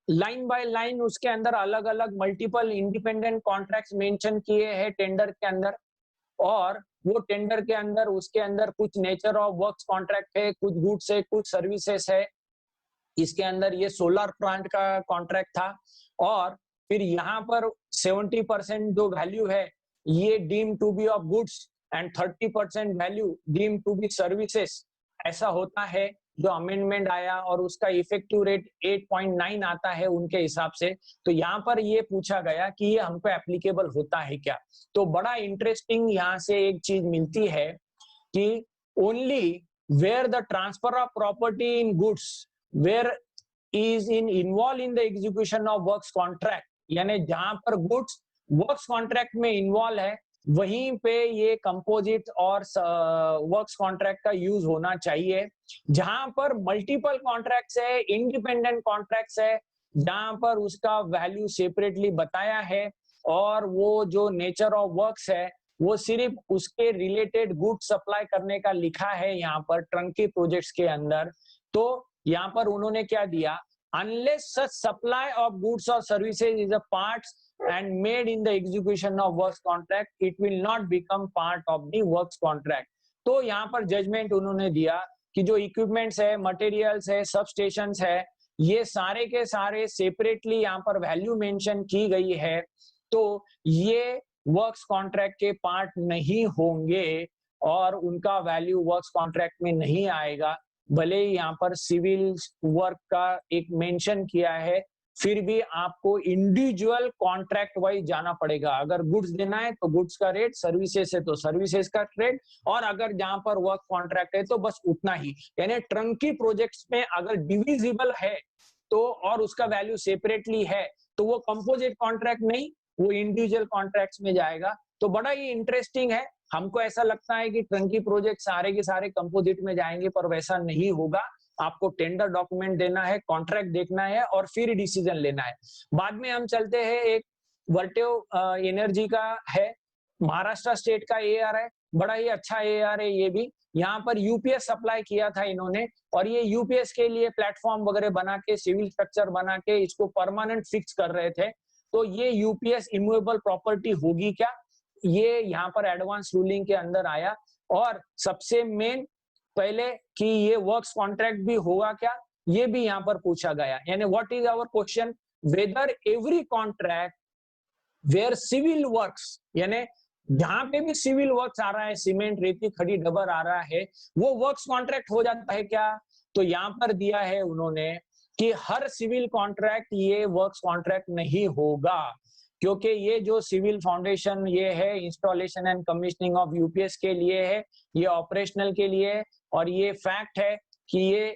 लाइन बाय लाइन उसके अंदर अलग अलग मल्टीपल इंडिपेंडेंट कॉन्ट्रैक्ट्स मेंशन किए हैं टेंडर के अंदर, और वो टेंडर के अंदर उसके अंदर कुछ नेचर ऑफ वर्क्स कॉन्ट्रैक्ट है, कुछ गुड्स है, कुछ सर्विसेज है। इसके अंदर ये सोलर प्लांट का कॉन्ट्रैक्ट था, और फिर यहाँ पर 70% जो वैल्यू है ये deem to be of goods and 30% value deem to be services, ऐसा होता है जो अमेंडमेंट आया और उसका इफेक्टिव रेट 8.9 आता है उनके हिसाब से। तो यहाँ पर ये पूछा गया कि ये हमको एप्लीकेबल होता है क्या। तो बड़ा इंटरेस्टिंग यहाँ से एक चीज मिलती है कि only where the transfer of property in goods where is in involve in the execution of works contract, यानी जहां पर गुड्स वर्क्स कॉन्ट्रैक्ट में इन्वॉल्व है वहीं पे ये कंपोजिट और वर्क्स कॉन्ट्रैक्ट का यूज होना चाहिए। जहां पर मल्टीपल कॉन्ट्रैक्ट्स है, इंडिपेंडेंट कॉन्ट्रैक्ट्स है, जहां पर उसका वैल्यू सेपरेटली बताया है और वो जो नेचर ऑफ वर्क्स है वो सिर्फ उसके रिलेटेड गुड सप्लाई करने का लिखा है यहाँ पर टर्नकी प्रोजेक्ट्स के अंदर। तो यहाँ पर उन्होंने क्या दिया, unless such supply of goods और services is a part and made in the execution of works contract, it will not become part of the works contract। तो यहाँ पर जजमेंट उन्होंने दिया कि जो इक्विपमेंट्स है, मटेरियल्स है, सब स्टेशंस है, ये सारे के सारे सेपरेटली यहाँ पर वैल्यू मेंशन की गई है, तो ये वर्क्स कॉन्ट्रैक्ट के पार्ट नहीं होंगे और उनका वैल्यू वर्क्स कॉन्ट्रैक्ट में नहीं आएगा। भले ही यहाँ पर सिविल वर्क का एक मेंशन किया है, फिर भी आपको इंडिविजुअल कॉन्ट्रैक्ट वाइज जाना पड़ेगा। अगर गुड्स देना है तो गुड्स का रेट, सर्विसेज है तो सर्विसेज का रेट, और अगर जहां पर वर्क कॉन्ट्रैक्ट है तो बस उतना ही। यानी टर्नकी प्रोजेक्ट्स में अगर डिविजिबल है तो और उसका वैल्यू सेपरेटली है तो वो कंपोजिट कॉन्ट्रैक्ट नहीं, वो इंडिविजुअल कॉन्ट्रैक्ट्स में जाएगा। तो बड़ा ही इंटरेस्टिंग है। हमको ऐसा लगता है कि टर्नकी प्रोजेक्ट सारे के सारे कंपोजिट में जाएंगे, पर वैसा नहीं होगा। आपको टेंडर डॉक्यूमेंट देना है, कॉन्ट्रैक्ट देखना है और फिर डिसीजन लेना है। बाद में हम चलते हैं, एक वर्टेव एनर्जी का है, महाराष्ट्र स्टेट का एआर है, बड़ा ही अच्छा एआर है ये भी। यहाँ पर यूपीएस सप्लाई किया था इन्होंने और ये यूपीएस के लिए प्लेटफॉर्म वगैरह बना के, सिविल स्ट्रक्चर बना के इसको परमानेंट फिक्स कर रहे थे। तो ये यूपीएस इमूवेबल प्रॉपर्टी होगी क्या, ये यहाँ पर एडवांस रूलिंग के अंदर आया। और सबसे मेन पहले कि ये वर्क्स कॉन्ट्रैक्ट भी होगा क्या, ये भी यहाँ पर पूछा गया। यानी what is our question, whether every contract where civil works, यानी जहां पे भी सिविल वर्क्स आ रहा है, सीमेंट, रेती, खड़ी, डबर आ रहा है, वो वर्क्स कॉन्ट्रैक्ट हो जाता है क्या। तो यहाँ पर दिया है उन्होंने कि हर सिविल कॉन्ट्रैक्ट ये वर्क्स कॉन्ट्रैक्ट नहीं होगा, क्योंकि ये जो सिविल फाउंडेशन ये है, installation and commissioning of UPS के लिए है, ये ऑपरेशनल के लिए है, और ये फैक्ट है कि ये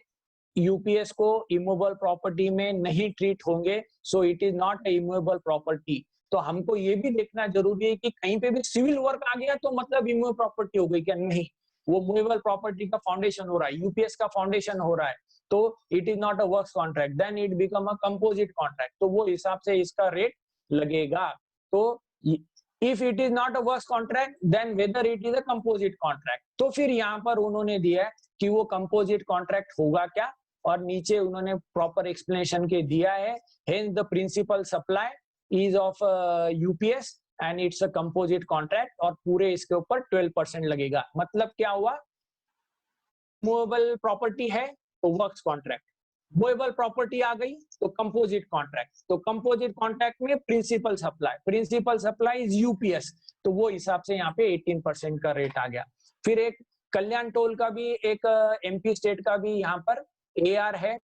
यूपीएस को इमूवेबल प्रॉपर्टी में नहीं ट्रीट होंगे, so it is not a immovable property. तो हमको ये भी देखना जरूरी है कि कहीं पे भी सिविल वर्क आ गया तो मतलब इमूवेबल प्रॉपर्टी हो गई क्या, नहीं, वो मूवेबल प्रॉपर्टी का फाउंडेशन हो रहा है, यूपीएस का फाउंडेशन हो रहा है, तो it is not a works contract, then it become a composite contract. तो वो हिसाब से इसका रेट लगेगा। तो if it is not a works contract then whether it is a composite contract. तो फिर यहाँ पर उन्होंने दिया है कि वो कंपोजिट कॉन्ट्रैक्ट होगा क्या, और नीचे उन्होंने प्रॉपर एक्सप्लेनेशन के दिया है। Hence the principal supply is of UPS and it's a composite contract, और पूरे इसके ऊपर 12% लगेगा। मतलब क्या हुआ, मूवेबल प्रॉपर्टी है तो वर्क्स कॉन्ट्रैक्ट, मूवेबल प्रॉपर्टी आ गई तो कंपोजिट कॉन्ट्रैक्ट, तो कंपोजिट कॉन्ट्रैक्ट में प्रिंसिपल सप्लाई इज यूपीएस, तो वो हिसाब से यहाँ पे 18% का रेट आ गया। फिर एक कल्याण टोल का भी, एक एमपी स्टेट का भी यहाँ पर एआर है,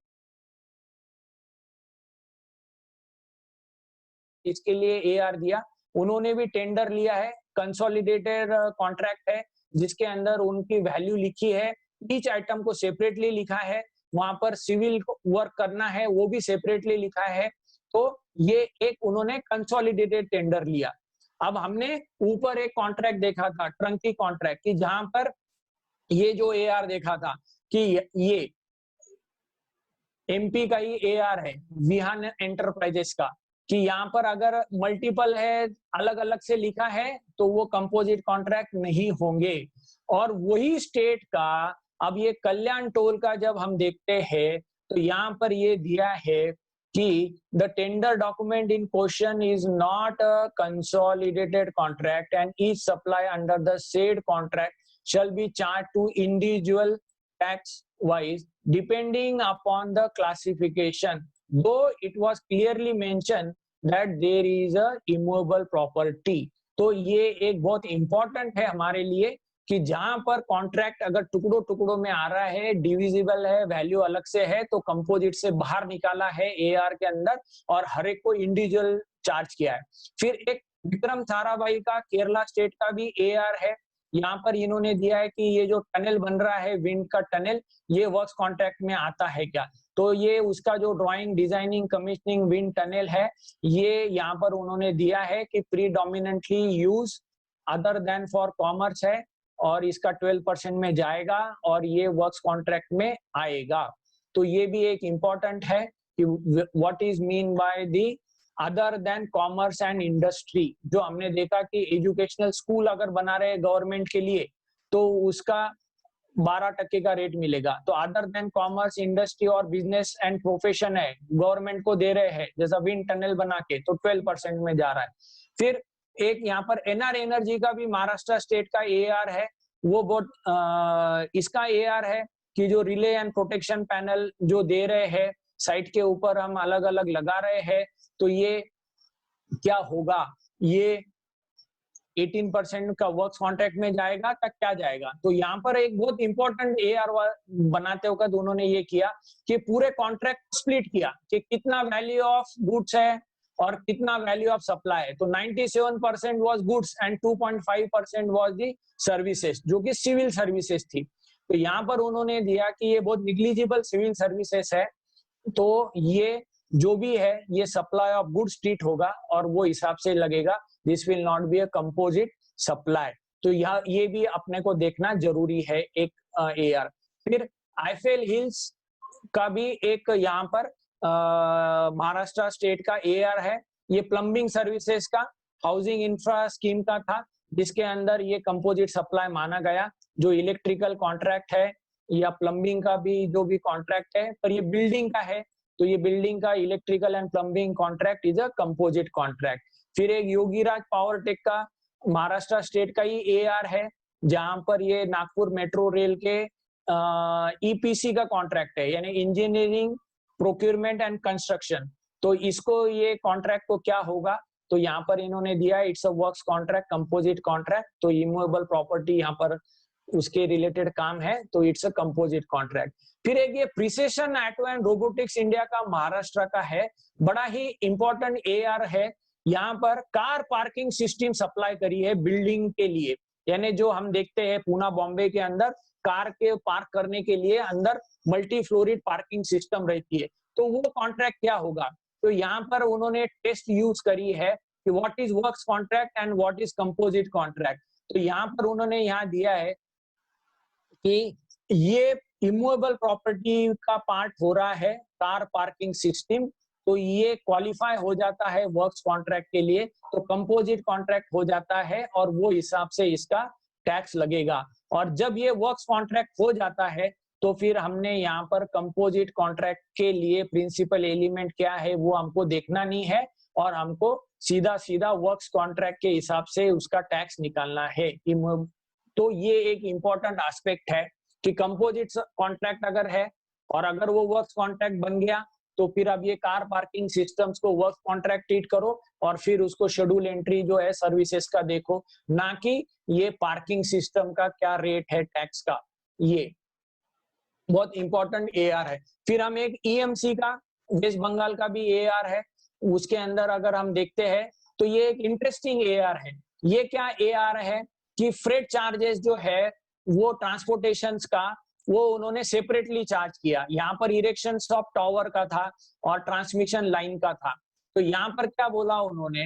इसके लिए एआर दिया। उन्होंने भी टेंडर लिया है, कंसोलिडेटेड कॉन्ट्रैक्ट है, जिसके अंदर उनकी वैल्यू लिखी है, ईच आइटम को सेपरेटली लिखा है, वहां पर सिविल वर्क करना है वो भी सेपरेटली लिखा है। तो ये एक उन्होंने कंसोलिडेटेड टेंडर लिया। अब हमने ऊपर एक कॉन्ट्रैक्ट देखा था, ट्रंकी कॉन्ट्रैक्ट, की जहां पर ये जो एआर देखा था कि ये एमपी का ही एआर है, विहान एंटरप्राइजेस का, कि यहाँ पर अगर मल्टीपल है, अलग अलग से लिखा है, तो वो कंपोजिट कॉन्ट्रैक्ट नहीं होंगे। और वही स्टेट का अब ये कल्याण टोल का जब हम देखते हैं तो यहाँ पर ये दिया है कि the tender document in question is not a consolidated contract and each supply under the said contract shall be charged to individual tax wise depending upon the classification, though it was clearly mentioned that there is a immovable property। तो ये एक बहुत important है हमारे लिए कि जहां पर कॉन्ट्रैक्ट अगर टुकड़ों टुकड़ों में आ रहा है, डिविजिबल है, वैल्यू अलग से है, तो कंपोजिट से बाहर निकाला है एआर के अंदर और हर एक को इंडिविजुअल चार्ज किया है। फिर एक विक्रम साराभाई का केरला स्टेट का भी एआर है। यहाँ पर इन्होंने दिया है कि ये जो टनल बन रहा है विंड का टनल, ये वर्क्स कॉन्ट्रैक्ट में आता है क्या। तो ये उसका जो drawing, designing, commissioning wind tunnel है, ये यहाँ पर उन्होंने दिया है कि predominantly use other than for commerce है और इसका 12% में जाएगा और ये वर्क्स कॉन्ट्रैक्ट में आएगा। तो ये भी एक इंपॉर्टेंट है कि what is mean by the other than commerce and industry. जो हमने देखा कि एजुकेशनल स्कूल अगर बना रहे गवर्नमेंट के लिए तो उसका 12% का रेट मिलेगा। तो अदर देन कॉमर्स, इंडस्ट्री और बिजनेस एंड प्रोफेशन है, गवर्नमेंट को दे रहे हैं, जैसा विंड टनल बना के, तो 12% में जा रहा है। फिर एक यहाँ पर एनआर एनर्जी का भी महाराष्ट्र स्टेट का एआर है। वो बहुत इसका एआर है कि जो रिले एंड प्रोटेक्शन पैनल जो दे रहे हैं साइट के ऊपर हम अलग अलग लगा रहे हैं, तो ये क्या होगा, ये 18% का वर्क्स कॉन्ट्रैक्ट में जाएगा तक क्या जाएगा। तो यहाँ पर एक बहुत इंपॉर्टेंट एआर बनाते वक्त उन्होंने ये किया कि पूरे कॉन्ट्रैक्ट स्प्लिट किया कि कितना वैल्यू ऑफ गुड्स है और कितना वैल्यू ऑफ सप्लाई है। तो 97% was goods and 2.5% was the services, जो कि सिविल सर्विसेज थी। तो यहाँ पर उन्होंने दिया कि ये बहुत निग्लिजिबल सिविल सर्विसेज है, तो ये जो भी है ये सप्लाई ऑफ गुड्स ट्रीट होगा और वो हिसाब से लगेगा। This will not be a composite supply. तो यहाँ ये भी अपने को देखना जरूरी है एक एआर। फिर आईफेल हिल्स का भी एक यहाँ पर महाराष्ट्र स्टेट का एआर है। ये प्लम्बिंग सर्विसेज का हाउसिंग इंफ्रा स्कीम का था, जिसके अंदर ये कंपोजिट सप्लाई माना गया। जो इलेक्ट्रिकल कॉन्ट्रैक्ट है या प्लम्बिंग का भी जो भी कॉन्ट्रैक्ट है, पर ये बिल्डिंग का है, तो ये बिल्डिंग का electrical and plumbing contract is a composite contract. फिर एक योगीराज पावर टेक का महाराष्ट्र स्टेट का ही एआर है, जहां पर ये नागपुर मेट्रो रेल के ईपीसी का कॉन्ट्रैक्ट है, यानी इंजीनियरिंग, प्रोक्योरमेंट एंड कंस्ट्रक्शन। तो इसको ये कॉन्ट्रैक्ट को क्या होगा, तो यहाँ पर इन्होंने दिया it's a works contract, composite contract. तो इमूवेबल प्रॉपर्टी यहाँ पर उसके रिलेटेड काम है, तो इट्स अ कंपोजिट कॉन्ट्रैक्ट। फिर एक ये precision auto and robotics India का महाराष्ट्र का है, बड़ा ही इंपॉर्टेंट एआर है। यहाँ पर कार पार्किंग सिस्टम सप्लाई करी है बिल्डिंग के लिए, यानी जो हम देखते हैं पूना बॉम्बे के अंदर कार के पार्क करने के लिए अंदर मल्टी फ्लोरिड पार्किंग सिस्टम रहती है। तो वो कॉन्ट्रैक्ट क्या होगा, तो यहाँ पर उन्होंने टेस्ट यूज करी है कि what is works contract and what is composite contract. तो यहाँ पर उन्होंने यहाँ दिया है कि ये इमूवेबल प्रॉपर्टी का पार्ट हो रहा है कार पार्किंग सिस्टम, तो ये क्वालिफाई हो जाता है वर्क्स कॉन्ट्रैक्ट के लिए, तो कंपोजिट कॉन्ट्रैक्ट हो जाता है और वो हिसाब से इसका टैक्स लगेगा। और जब ये वर्क्स कॉन्ट्रैक्ट हो जाता है तो फिर हमने यहाँ पर कंपोजिट कॉन्ट्रैक्ट के लिए प्रिंसिपल एलिमेंट क्या है वो हमको देखना नहीं है, और हमको सीधा सीधा वर्क्स कॉन्ट्रैक्ट के हिसाब से उसका टैक्स निकालना है। तो ये एक इंपॉर्टेंट एस्पेक्ट है कि कंपोजिट कॉन्ट्रैक्ट अगर है और अगर वो वर्क्स कॉन्ट्रैक्ट बन गया तो फिर अब ये कार पार्किंग सिस्टम्स को वर्क कॉन्ट्रैक्ट ट्रीट करो और फिर उसको शेड्यूल एंट्री जो है सर्विसेज का देखो, ना कि ये पार्किंग सिस्टम का क्या रेट है टैक्स का। ये बहुत इंपॉर्टेंट एआर है। फिर हम एक ईएमसी का, वेस्ट बंगाल का भी एआर है, उसके अंदर अगर हम देखते हैं तो ये एक इंटरेस्टिंग एआर है। ये क्या एआर है कि फ्रेट चार्जेस जो है वो ट्रांसपोर्टेशन का वो उन्होंने सेपरेटली चार्ज किया। यहाँ पर इरेक्शन ऑफ टावर का था और ट्रांसमिशन लाइन का था। तो यहाँ पर क्या बोला उन्होंने,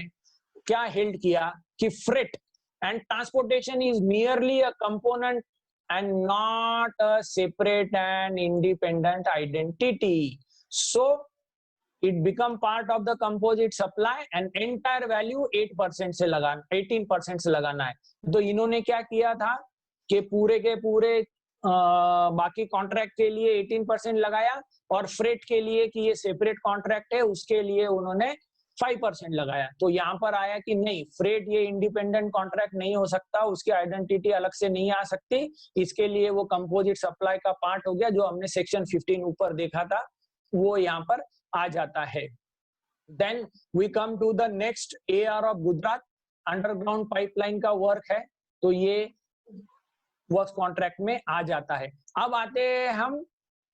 क्या हेल्ड किया कि freight and transportation is merely a component and not a separate and independent identity. So it become part of the composite supply and entire value 8% से लगाना, 18% से लगाना है। तो इन्होंने क्या किया था कि पूरे के पूरे बाकी कॉन्ट्रैक्ट के लिए 18% लगाया और फ्रेट के लिए कि ये सेपरेट कॉन्ट्रैक्ट है उसके लिए उन्होंने 5% लगाया। तो यहाँ पर आया कि नहीं, फ्रेट ये इंडिपेंडेंट कॉन्ट्रैक्ट नहीं हो सकता, उसकी आइडेंटिटी अलग से नहीं आ सकती, इसके लिए वो कंपोजिट सप्लाई का पार्ट हो गया। जो हमने सेक्शन 15 ऊपर देखा था वो यहाँ पर आ जाता है। Then we come to the next AR of Gujarat. Underground pipeline का वर्क है तो ये वर्क्स कॉन्ट्रैक्ट में आ जाता है। अब आते हैं हम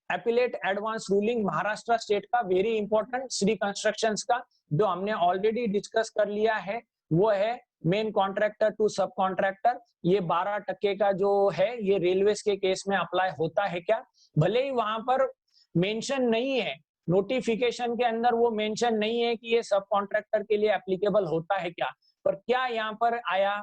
appellate advance ruling Maharashtra state का, वेरी इंपॉर्टेंट श्री कंस्ट्रक्शंस का, जो हमने ऑलरेडी डिस्कस कर लिया है। वो है main contractor to sub contractor. ये 12% का जो है ये रेलवेज के केस में अप्लाई होता है क्या, भले ही वहां पर मेंशन नहीं है, नोटिफिकेशन के अंदर वो मेंशन नहीं है कि ये सब कॉन्ट्रैक्टर के लिए एप्लीकेबल होता है क्या, पर क्या यहाँ पर आया,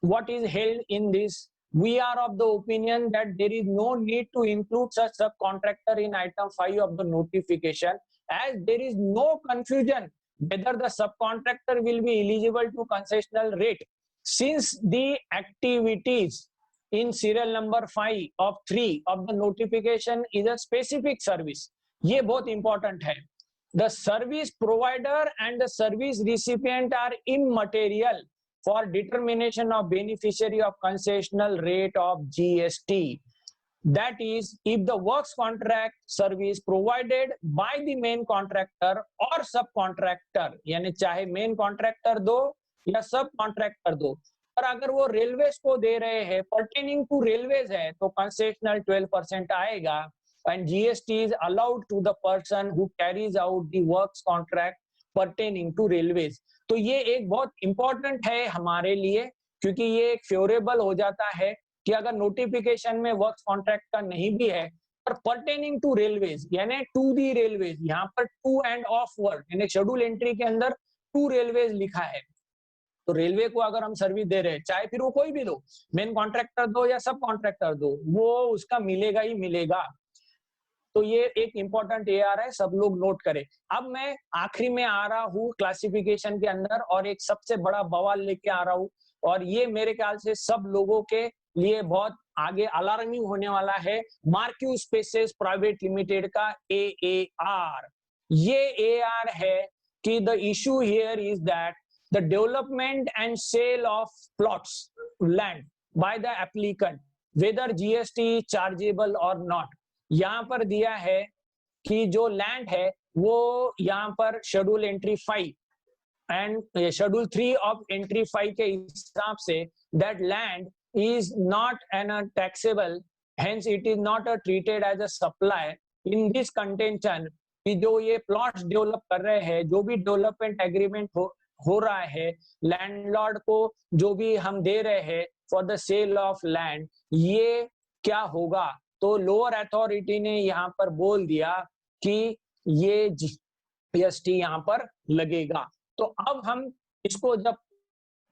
what is held in this, we are of the opinion that there is no need to include such subcontractor in item 5 of the notification, as there is no confusion whether the subcontractor will be eligible to concessional rate, since the activities in serial number 5 of 3 of the notification is a specific service. ये बहुत important है। The service provider and the service recipient are immaterial for determination of beneficiary of concessional rate of GST. That is, if the works contract service provided by the main contractor or subcontractor, यानी चाहे main contractor दो या सब contractor दो, और अगर वो railways को दे रहे हैं, pertaining to रेलवेज है, तो concessional 12% आएगा, and GST is allowed to the person who carries out the works contract pertaining to railways. तो ये एक बहुत इंपॉर्टेंट है हमारे लिए, क्योंकि ये एक फेवरेबल हो जाता है कि अगर नोटिफिकेशन में वर्क्स कॉन्ट्रैक्ट का नहीं भी है, पर पर्टेनिंग टू रेलवेज यानी टू दी रेलवेज, यहाँ पर टू एंड ऑफ वर्ड यानी शेड्यूल एंट्री के अंदर टू रेलवेज लिखा है, तो रेलवे को अगर हम सर्विस दे रहे हैं, चाहे फिर वो कोई भी दो, मेन कॉन्ट्रैक्टर दो या सब कॉन्ट्रैक्टर दो, वो उसका मिलेगा ही मिलेगा। तो ये एक इंपॉर्टेंट एआर है, सब लोग नोट करें। अब मैं आखिरी में आ रहा हूँ क्लासिफिकेशन के अंदर और एक सबसे बड़ा बवाल लेके आ रहा हूँ, और ये मेरे ख्याल से सब लोगों के लिए बहुत आगे अलार्मिंग होने वाला है। मार्क्यू स्पेसेस प्राइवेट लिमिटेड का एआर। ये एआर है कि the issue here is that the development and sale of plots land by the applicant whether GST chargeable और नॉट। यहाँ पर दिया है कि जो लैंड है वो यहाँ पर schedule entry 5 and schedule 3 of entry 5 के हिसाब से that land is not an taxable, hence it is not treated as a supply in this contention. कि जो ये प्लॉट्स डेवलप कर रहे हैं, जो भी डेवलपमेंट एग्रीमेंट हो रहा है, लैंडलॉर्ड को जो भी हम दे रहे हैं for the sale of land, ये क्या होगा। तो लोअर अथॉरिटी ने यहाँ पर बोल दिया कि ये जीएसटी यहाँ पर लगेगा। तो अब हम इसको जब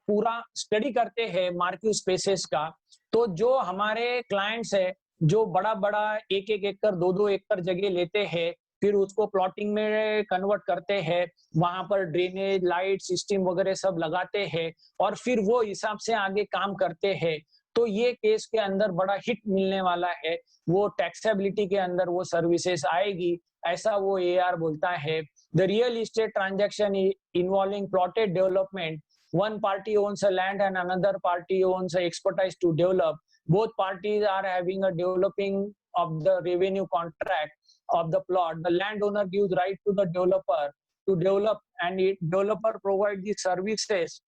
पूरा स्टडी करते हैं मार्क्यू स्पेसेस का, तो जो हमारे क्लाइंट्स है जो बड़ा बड़ा एक एकड़ 2 एकड़ जगह लेते हैं, फिर उसको प्लॉटिंग में कन्वर्ट करते हैं, वहां पर ड्रेनेज लाइट सिस्टम वगैरह सब लगाते हैं और फिर वो हिसाब से आगे काम करते हैं, तो ये केस के अंदर बड़ा हिट मिलने वाला है। वो टैक्सेबिलिटी के अंदर वो सर्विसेज आएगी, ऐसा वो एआर बोलता है। The real estate transaction involving plotted development, one party owns a land and another party owns a expertise to develop, both parties are having a developing of the revenue contract of the plot, the landowner gives right to the developer to develop and it developer provide the services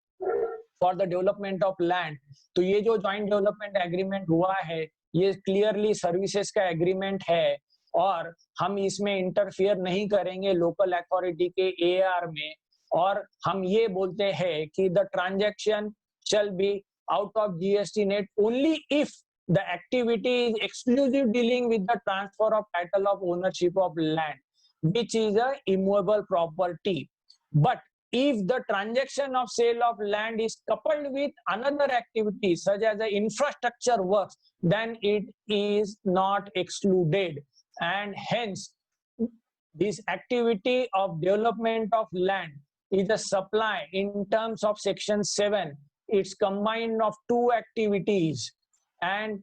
for the development of land। तो ये जो joint development agreement हुआ है, ये clearly services का agreement है और हम इसमें इंटरफियर नहीं करेंगे लोकल अथॉरिटी के एआर में, और हम ये बोलते हैं कि the transaction shall be out of GST net only if the activity is exclusive dealing with the transfer of title of ownership of land which is a immovable property. But if the transaction of sale of land is coupled with another activity such as the infrastructure works, then it is not excluded, and hence this activity of development of land is a supply in terms of section 7. It's combined of two activities and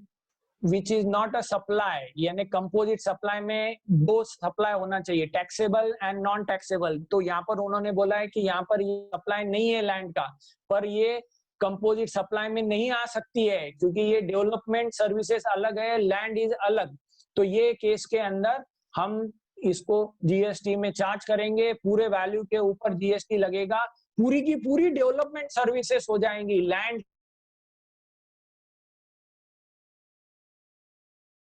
which is not a supply, यानी composite supply में दो supply होना चाहिए, taxable and non taxable. तो यहाँ पर उन्होंने बोला है कि यहाँ पर ये सप्लाई नहीं है लैंड का, पर ये कंपोजिट सप्लाई में नहीं आ सकती है क्योंकि ये डेवलपमेंट सर्विसेज अलग है, लैंड इज अलग। तो ये केस के अंदर हम इसको जीएसटी में चार्ज करेंगे, पूरे वैल्यू के ऊपर जीएसटी लगेगा, पूरी की पूरी डेवलपमेंट सर्विसेज हो जाएंगी। लैंड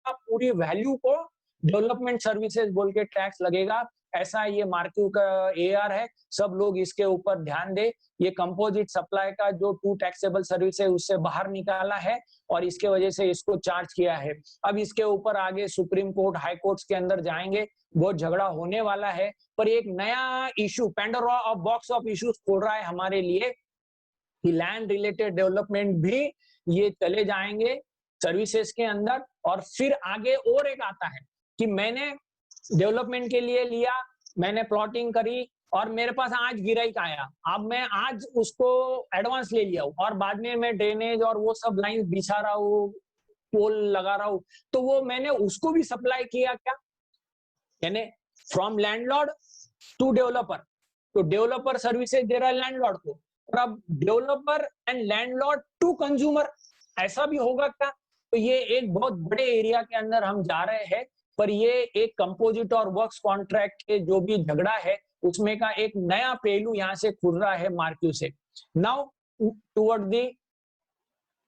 पूरी वैल्यू को डेवलपमेंट सर्विसेज बोल के टैक्स लगेगा। ऐसा ये मार्क्यू का एआर है, सब लोग इसके ऊपर ध्यान दे। ये कंपोजिट सप्लाई का जो 2 टैक्सेबल सर्विस है उससे बाहर निकाला है और इसके वजह से इसको चार्ज किया है। अब इसके ऊपर आगे सुप्रीम कोर्ट, हाई कोर्ट्स के अंदर जाएंगे, बहुत झगड़ा होने वाला है। पर एक नया issue, Pandora of box of issues खोल रहा है हमारे लिए कि लैंड रिलेटेड डेवलपमेंट भी ये चले जाएंगे सर्विसेज के अंदर। और फिर आगे और एक आता है कि मैंने डेवलपमेंट के लिए लिया, मैंने प्लॉटिंग करी और मेरे पास आज गिराई आया, अब मैं आज उसको एडवांस ले लिया हूं और बाद में मैं ड्रेनेज और वो सब लाइन बिछा रहा हूँ, पोल लगा रहा हूं, तो वो मैंने उसको भी सप्लाई किया क्या? यानी फ्रॉम लैंडलॉर्ड टू डेवलपर, तो डेवलपर सर्विसेज दे रहा है लैंडलॉर्ड को, और अब developer and landlord to consumer, ऐसा भी होगा क्या? तो ये एक बहुत बड़े एरिया के अंदर हम जा रहे हैं। पर ये एक कंपोजिट और वर्क्स कॉन्ट्रैक्ट के जो भी झगड़ा है उसमें का एक नया पहलू यहाँ से खुल रहा है मार्क्यू से। Now toward the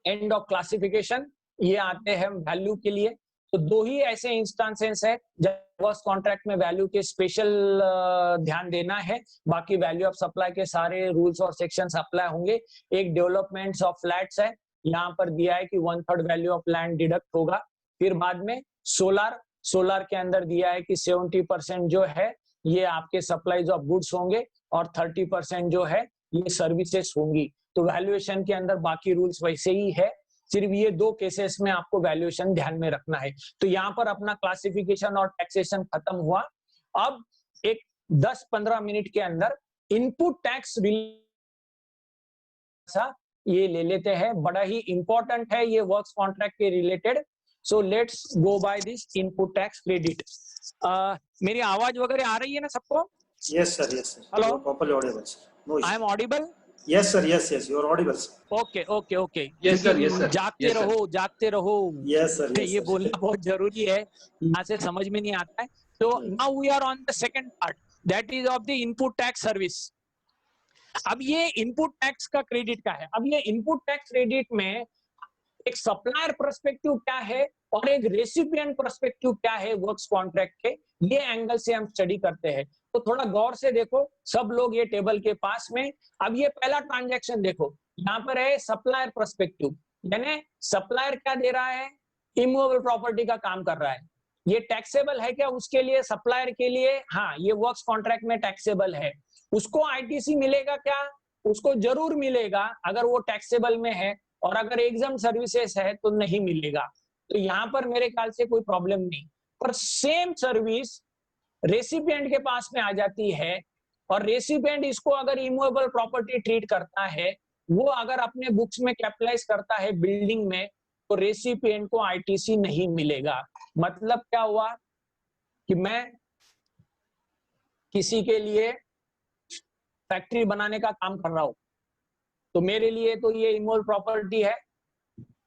end of classification ये आते हैं वैल्यू के लिए। तो 2 ही ऐसे इंस्टेंसेस है जब वर्क्स कॉन्ट्रैक्ट में वैल्यू के स्पेशल ध्यान देना है, बाकी वैल्यू ऑफ सप्लाई के सारे रूल्स और सेक्शंस अप्लाई होंगे। एक डेवलपमेंट्स ऑफ फ्लैट्स है, यहाँ पर दिया है कि 1/3 वैल्यू ऑफ लैंड डिडक्ट होगा। फिर बाद में सोलर के अंदर दिया है कि 70% जो है ये आपके सप्लाईज ऑफ गुड्स होंगे और 30% जो है ये सर्विसेज होंगी। तो वैल्यूएशन के अंदर बाकी रूल्स वैसे ही है, सिर्फ ये 2 केसेस में आपको वैल्यूएशन ध्यान में रखना है। तो यहाँ पर अपना क्लासिफिकेशन और टैक्सेशन खत्म हुआ। अब एक 10-15 मिनट के अंदर इनपुट टैक्स ये ले लेते हैं, बड़ा ही इंपॉर्टेंट है ये वर्क्स कॉन्ट्रैक्ट के related. So let's go by this input tax credit. मेरी आवाज वगैरह आ रही है ना सबको? Yes sir, yes sir. Hello? You are properly audible sir. No issue. I am audible? Yes sir, yes, you are audible sir. Okay. Yes sir, yes sir. जागते Yes sir. रहो जागते रहो। Yes sir, yes ये sir. बोलना बहुत जरूरी है, यहाँ से समझ में नहीं आता है। तो now we are on the second part, that is of the input tax service. अब ये इनपुट टैक्स का क्रेडिट का है। अब ये इनपुट टैक्स क्रेडिट में एक सप्लायर पर्सपेक्टिव क्या है और एक रेसिपिएंट पर्सपेक्टिव क्या है वर्क्स कॉन्ट्रैक्ट के, ये एंगल से हम स्टडी करते हैं। तो थोड़ा गौर से देखो सब लोग ये टेबल के पास में। अब ये पहला ट्रांजैक्शन देखो, यहाँ पर है सप्लायर पर्सपेक्टिव, यानी सप्लायर क्या दे रहा है? इमूवेबल प्रॉपर्टी का काम कर रहा है। ये टैक्सेबल है क्या उसके लिए, सप्लायर के लिए? हाँ, ये वर्क्स कॉन्ट्रैक्ट में टैक्सेबल है। उसको आईटीसी मिलेगा क्या? उसको जरूर मिलेगा अगर वो टैक्सेबल में है, और अगर एग्जाम सर्विसेज है तो नहीं मिलेगा। तो यहाँ पर मेरे ख्याल से कोई प्रॉब्लम नहीं। पर सेम सर्विस रेसिपिएंट के पास में आ जाती है, और रेसिपिएंट इसको अगर इमूवेबल प्रॉपर्टी ट्रीट करता है, वो अगर अपने बुक्स में कैपिटलाइज करता है बिल्डिंग में, तो रेसिपिएंट को आईटीसी नहीं मिलेगा। मतलब क्या हुआ कि मैं किसी के लिए फैक्ट्री बनाने का काम कर रहा हूं, तो मेरे लिए तो ये इमूवेबल प्रॉपर्टी है,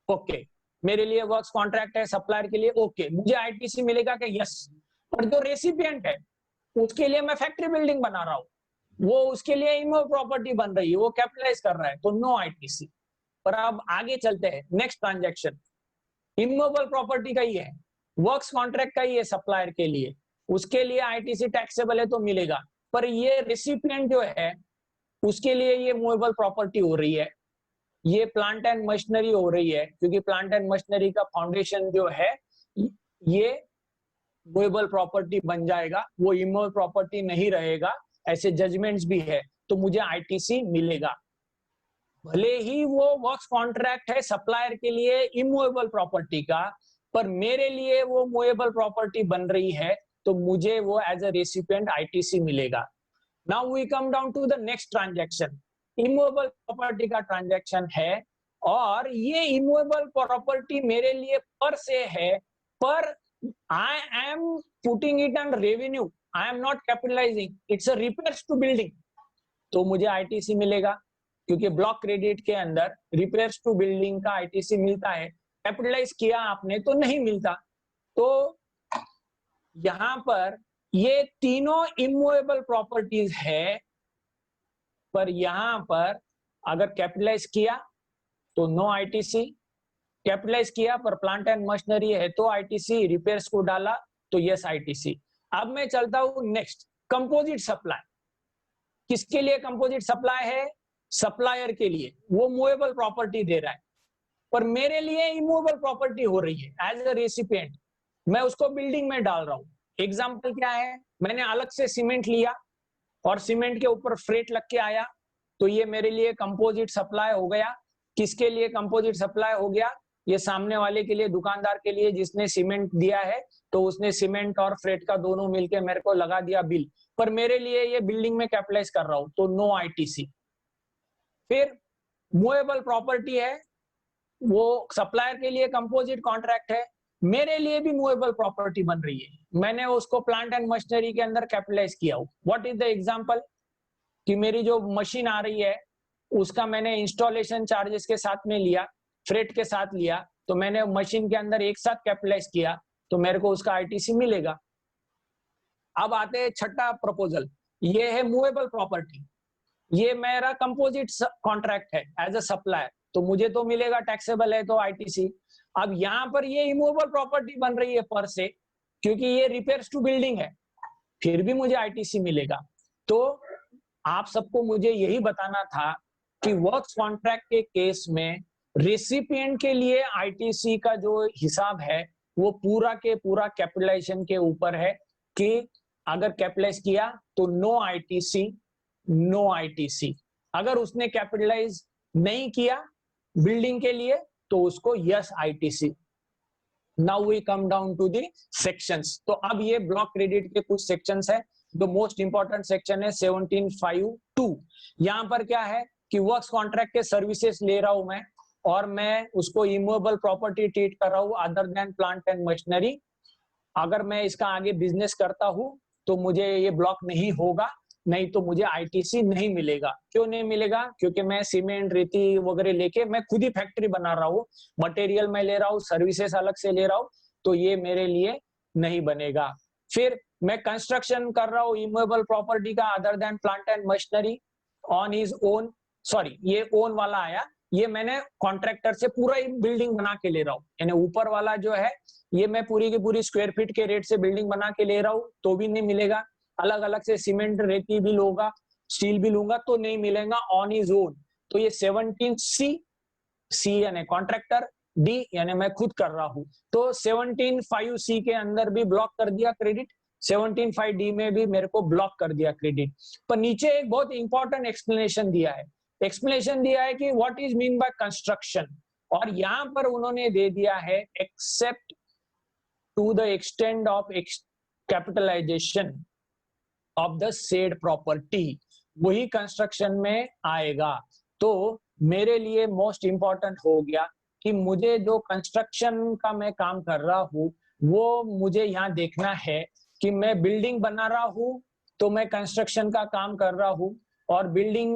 ओके। मेरे लिए वर्क्स कॉन्ट्रैक्ट है सप्लायर के लिए, ओके। मुझे आईटीसी मिलेगा क्या? यस। पर जो रेसिपिएंट है उसके लिए मैं फैक्ट्री बिल्डिंग बना रहा हूँ, वो उसके लिए इमूवेबल प्रॉपर्टी बन रही है, वो कैपिटलाइज कर रहा है, तो नो आईटीसी। पर अब आगे चलते हैं, नेक्स्ट ट्रांजैक्शन इमूवेबल प्रॉपर्टी का ही है, वर्क्स कॉन्ट्रैक्ट का ही है सप्लायर के लिए, उसके लिए आईटीसी टैक्सेबल है तो मिलेगा। पर ये रेसिपिएंट जो है उसके लिए ये मूवेबल प्रॉपर्टी हो रही है, ये प्लांट एंड मशीनरी हो रही है, क्योंकि प्लांट एंड मशीनरी का फाउंडेशन जो है ये मूवेबल प्रॉपर्टी बन जाएगा, वो इमूवेबल प्रॉपर्टी नहीं रहेगा, ऐसे जजमेंट्स भी है, तो मुझे आईटीसी मिलेगा। भले ही वो वर्क्स कॉन्ट्रैक्ट है सप्लायर के लिए इमूवेबल प्रॉपर्टी का, पर मेरे लिए वो मूवेबल प्रॉपर्टी बन रही है, तो मुझे वो एज अ रेसिपिएंट आईटीसी मिलेगा। Now we come down to the next transaction, immovable property का ट्रांजैक्शन है, और ये इमूवेबल प्रॉपर्टी मेरे लिए पर से है, पर I am putting it on revenue, I am not capitalising, it's a repairs to building, तो मुझे आईटीसी मिलेगा, क्योंकि ब्लॉक क्रेडिट के अंदर रिपेयर्स टू बिल्डिंग का आईटीसी मिलता है, कैपिटलाइज किया आपने तो नहीं मिलता। तो यहां पर ये तीनों इमूवेबल प्रॉपर्टीज है, पर यहाँ पर अगर कैपिटलाइज किया तो नो आईटीसी, कैपिटलाइज किया पर प्लांट एंड मशीनरी है तो आईटीसी, रिपेयर्स को डाला तो यस आईटीसी। अब मैं चलता हूं नेक्स्ट, कंपोजिट सप्लाई। किसके लिए कंपोजिट सप्लाई है? सप्लायर के लिए, वो मूवेबल प्रॉपर्टी दे रहा है, पर मेरे लिए इमूवेबल प्रॉपर्टी हो रही है एज अ रेसिपिएंट, मैं उसको बिल्डिंग में डाल रहा हूं। एग्जाम्पल क्या है? मैंने अलग से सीमेंट लिया और सीमेंट के ऊपर फ्रेट लग के आया, तो ये मेरे लिए कंपोजिट सप्लाई हो गया। किसके लिए कंपोजिट सप्लाई हो गया? ये सामने वाले के लिए, दुकानदार के लिए, जिसने सीमेंट दिया है तो उसने सीमेंट और फ्रेट का दोनों मिलके मेरे को लगा दिया बिल, पर मेरे लिए ये बिल्डिंग में कैपिटलाइज कर रहा हूं तो नो आईटीसी। फिर मूवेबल प्रॉपर्टी है, वो सप्लायर के लिए कंपोजिट कॉन्ट्रैक्ट है, मेरे लिए भी मूवेबल प्रॉपर्टी बन रही है, मैंने उसको प्लांट एंड मशीनरी के अंदर कैपिटलाइज किया हो। What is the example? कि मेरी जो मशीन आ रही है उसका मैंने इंस्टॉलेशन चार्जेस के साथ में लिया, फ्रेट के साथ लिया, तो मैंने मशीन के अंदर एक साथ कैपिटलाइज किया तो मेरे को उसका आईटीसी मिलेगा। अब आते हैं छठा प्रपोजल, ये है मूवेबल प्रॉपर्टी। ये मेरा कंपोजिट कॉन्ट्रैक्ट है एज अ सप्लायर, तो मुझे तो मिलेगा, टैक्सेबल है तो आईटीसी। अब यहाँ पर ये इमूवेबल प्रॉपर्टी बन रही है पर से, क्योंकि ये रिपेयर्स टू बिल्डिंग है, फिर भी मुझे आईटीसी मिलेगा। तो आप सबको मुझे यही बताना था कि वर्क्स कॉन्ट्रैक्ट के केस में रेसिपिएंट के लिए आईटीसी का जो हिसाब है वो पूरा के पूरा कैपिटलाइजेशन के ऊपर है, कि अगर कैपिटलाइज किया तो नो आईटीसी, नो आईटीसी। अगर उसने कैपिटलाइज नहीं किया बिल्डिंग के लिए तो उसको yes ITC. Now we come down to the sections. तो अब ये ब्लॉक क्रेडिट के कुछ सेक्शंस है। द मोस्ट इंपॉर्टेंट सेक्शन है 17.5.2। यहाँ पर क्या है कि वर्क्स कॉन्ट्रैक्ट के सर्विसेज ले रहा हूं मैं, और मैं उसको इमूवेबल प्रॉपर्टी ट्रीट कर रहा हूं other than plant and machinery. अगर मैं इसका आगे बिजनेस करता हूं तो मुझे ये ब्लॉक नहीं होगा, नहीं तो मुझे आईटीसी नहीं मिलेगा। क्यों नहीं मिलेगा? क्योंकि मैं सीमेंट, रेती वगैरह लेके मैं खुद ही फैक्ट्री बना रहा हूँ, मटेरियल मैं ले रहा हूँ, सर्विसेज अलग से ले रहा हूँ, तो ये मेरे लिए नहीं बनेगा। फिर मैं कंस्ट्रक्शन कर रहा हूँ इमूवेबल प्रॉपर्टी का other than plant and machinery on his own, sorry ये ओन वाला आया, ये मैंने कॉन्ट्रैक्टर से पूरा ही बिल्डिंग बना के ले रहा हूँ, यानी ऊपर वाला जो है ये मैं पूरी की पूरी स्क्वायर फीट के रेट से बिल्डिंग बना के ले रहा हूँ तो भी नहीं मिलेगा। अलग अलग से सीमेंट, रेती भी लूंगा, स्टील भी लूंगा तो नहीं मिलेगा ऑन हिज ओन। तो ये 17C, सी यानी कॉन्ट्रैक्टर, डी यानी मैं खुद कर रहा हूं, तो 17.5C के अंदर भी ब्लॉक कर दिया क्रेडिट, 17.5D में भी मेरे को ब्लॉक कर दिया क्रेडिट। पर नीचे एक बहुत इंपॉर्टेंट एक्सप्लेनेशन दिया है, एक्सप्लेनेशन दिया है कि what is mean by construction, और यहां पर उन्होंने दे दिया है except to the extent of capitalisation of the said property, वही कंस्ट्रक्शन में आएगा। तो मेरे लिए मोस्ट इंपॉर्टेंट हो गया कि मुझे जो कंस्ट्रक्शन का मैं काम कर रहा हूं वो मुझे यहाँ देखना है कि मैं बिल्डिंग बना रहा हूं तो मैं कंस्ट्रक्शन का काम कर रहा हूं, और बिल्डिंग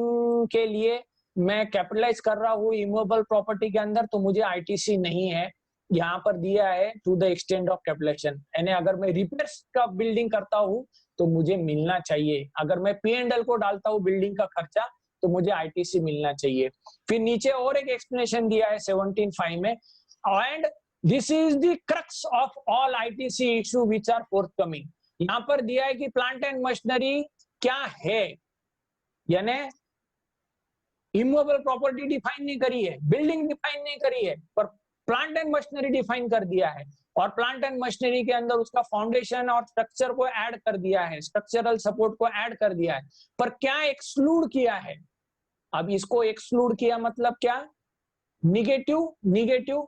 के लिए मैं कैपिटलाइज कर रहा हूँ इमूवेबल प्रॉपर्टी के अंदर तो मुझे आईटीसी नहीं है। यहाँ पर दिया है to the extent of capitalisation, यानी अगर मैं रिपेयर्स का बिल्डिंग करता हूँ तो मुझे मिलना चाहिए, अगर मैं P&L को डालता हूँ बिल्डिंग का खर्चा तो मुझे आईटीसी मिलना चाहिए। फिर नीचे और एक एक्सप्लेनेशन दिया है 17.5 में, and this is the crux of all ITC issue which are forthcoming. यहाँ पर दिया है कि प्लांट एंड मशीनरी क्या है, यानी इमूवेबल प्रॉपर्टी डिफाइन नहीं करी है, बिल्डिंग डिफाइन नहीं करी है, पर प्लांट एंड मशीनरी डिफाइन कर दिया है, और प्लांट एंड मशीनरी के अंदर उसका फाउंडेशन और स्ट्रक्चर को ऐड कर दिया है, स्ट्रक्चरल सपोर्ट को ऐड कर दिया है, पर क्या एक्सक्लूड किया है? अब इसको एक्सक्लूड किया मतलब क्या? निगेटिव, निगेटिव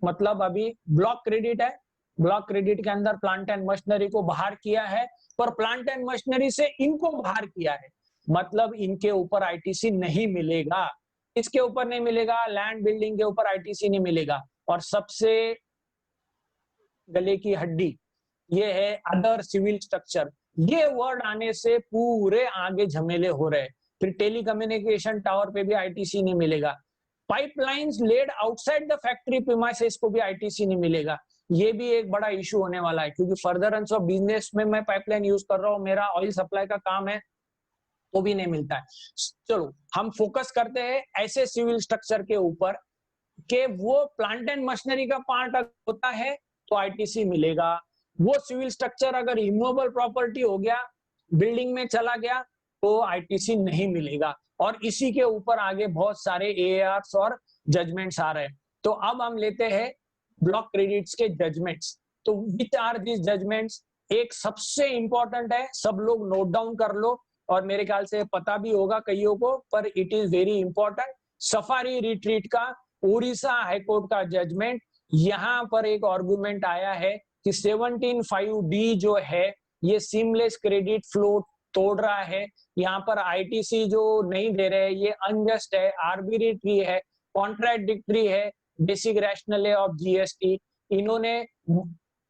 मतलब अभी ब्लॉक क्रेडिट है, ब्लॉक क्रेडिट के अंदर प्लांट एंड मशीनरी को बाहर किया है, पर प्लांट एंड मशीनरी से इनको बाहर किया है, मतलब इनके ऊपर आईटीसी नहीं मिलेगा। इसके ऊपर नहीं मिलेगा, लैंड बिल्डिंग के ऊपर आईटीसी नहीं मिलेगा। और सबसे गले की हड्डी ये है अदर सिविल स्ट्रक्चर, ये वर्ड आने से पूरे आगे झमेले हो रहे। फिर टेलीकम्युनिकेशन टावर पे भी आईटीसी नहीं मिलेगा, pipelines laid outside the factory premises को भी आईटीसी नहीं मिलेगा। ये भी एक बड़ा इशू होने वाला है, क्योंकि फर्दरेंस ऑफ बिजनेस में मैं पाइपलाइन यूज कर रहा हूँ, मेरा ऑयल सप्लाई का काम है, तो भी नहीं मिलता है। चलो हम फोकस करते हैं ऐसे सिविल स्ट्रक्चर के ऊपर कि वो प्लांट एंड मशीनरी का पार्ट होता है तो आईटीसी मिलेगा। वो सिविल स्ट्रक्चर अगर इमूवेबल प्रॉपर्टी हो गया, बिल्डिंग में चला गया, तो आईटीसी नहीं मिलेगा। और इसी के ऊपर आगे बहुत सारे एआरस और जजमेंट्स आ रहे हैं। तो अब हम लेते हैं ब्लॉक क्रेडिट्स के जजमेंट्स। तो विच आर दिस जजमेंट्स? एक सबसे इंपॉर्टेंट है, सब लोग नोट डाउन कर लो, और मेरे ख्याल से पता भी होगा कईयों को, पर it is very important. Safari retreat का उड़ीसा हाईकोर्ट का जजमेंट, यहां पर एक आर्गुमेंट आया है कि 17(5)D जो है ये सीमलेस क्रेडिट फ्लो तोड़ रहा है। यहाँ पर आईटीसी जो नहीं दे रहे, ये अनजस्ट है, आर्बिट्रेरी है, कॉन्ट्राडिक्टरी है बेसिक रैशनल ऑफ जीएसटी। इन्होंने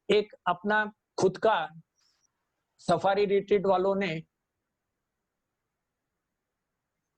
एक अपना खुद का, सफारी रिट्रीट वालों ने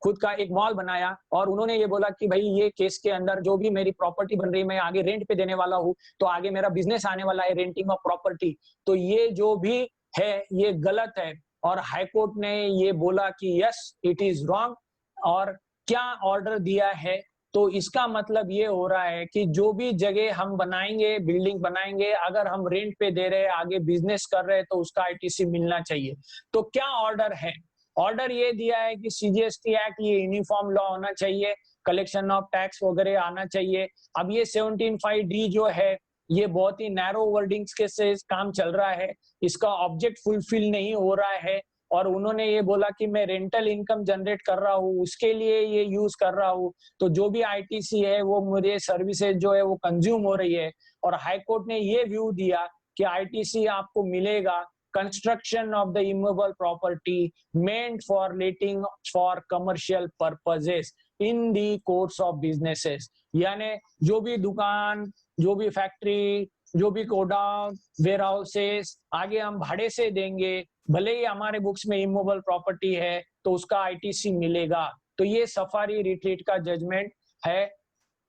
खुद का एक मॉल बनाया और उन्होंने ये बोला कि भाई ये केस के अंदर जो भी मेरी प्रॉपर्टी बन रही है, मैं आगे रेंट पे देने वाला हूँ, तो आगे मेरा बिजनेस आने वाला है रेंटिंग ऑफ प्रॉपर्टी, तो ये जो भी है ये गलत है। और हाईकोर्ट ने ये बोला कि यस इट इज रॉन्ग। और क्या ऑर्डर दिया है? तो इसका मतलब ये हो रहा है कि जो भी जगह हम बनाएंगे, बिल्डिंग बनाएंगे, अगर हम रेंट पे दे रहे हैं, आगे बिजनेस कर रहे हैं, तो उसका आईटीसी मिलना चाहिए। तो क्या ऑर्डर है? ऑर्डर ये दिया है कि सीजीएसटी एक्ट ये यूनिफॉर्म लॉ होना चाहिए, कलेक्शन ऑफ टैक्स वगैरह आना चाहिए। अब ये 17(5)D जो है ये बहुत ही नैरो वर्डिंग्स के से काम चल रहा है, इसका ऑब्जेक्ट फुलफिल नहीं हो रहा है। और उन्होंने ये बोला कि मैं रेंटल इनकम जनरेट कर रहा हूँ, उसके लिए ये यूज कर रहा हूँ, तो जो भी आईटीसी है वो मुझे सर्विसेज जो है वो कंज्यूम हो रही है। और हाईकोर्ट ने ये व्यू दिया कि आईटीसी आपको मिलेगा construction of the immovable property meant for letting for commercial purposes in the course of businesses। यानी जो भी दुकान, जो भी फैक्ट्री, जो भी गोडाउन, वेयर हाउसेस आगे हम भाड़े से देंगे, भले ही हमारे बुक्स में इमूवेबल प्रॉपर्टी है, तो उसका आईटीसी मिलेगा। तो ये सफारी रिट्रीट का जजमेंट है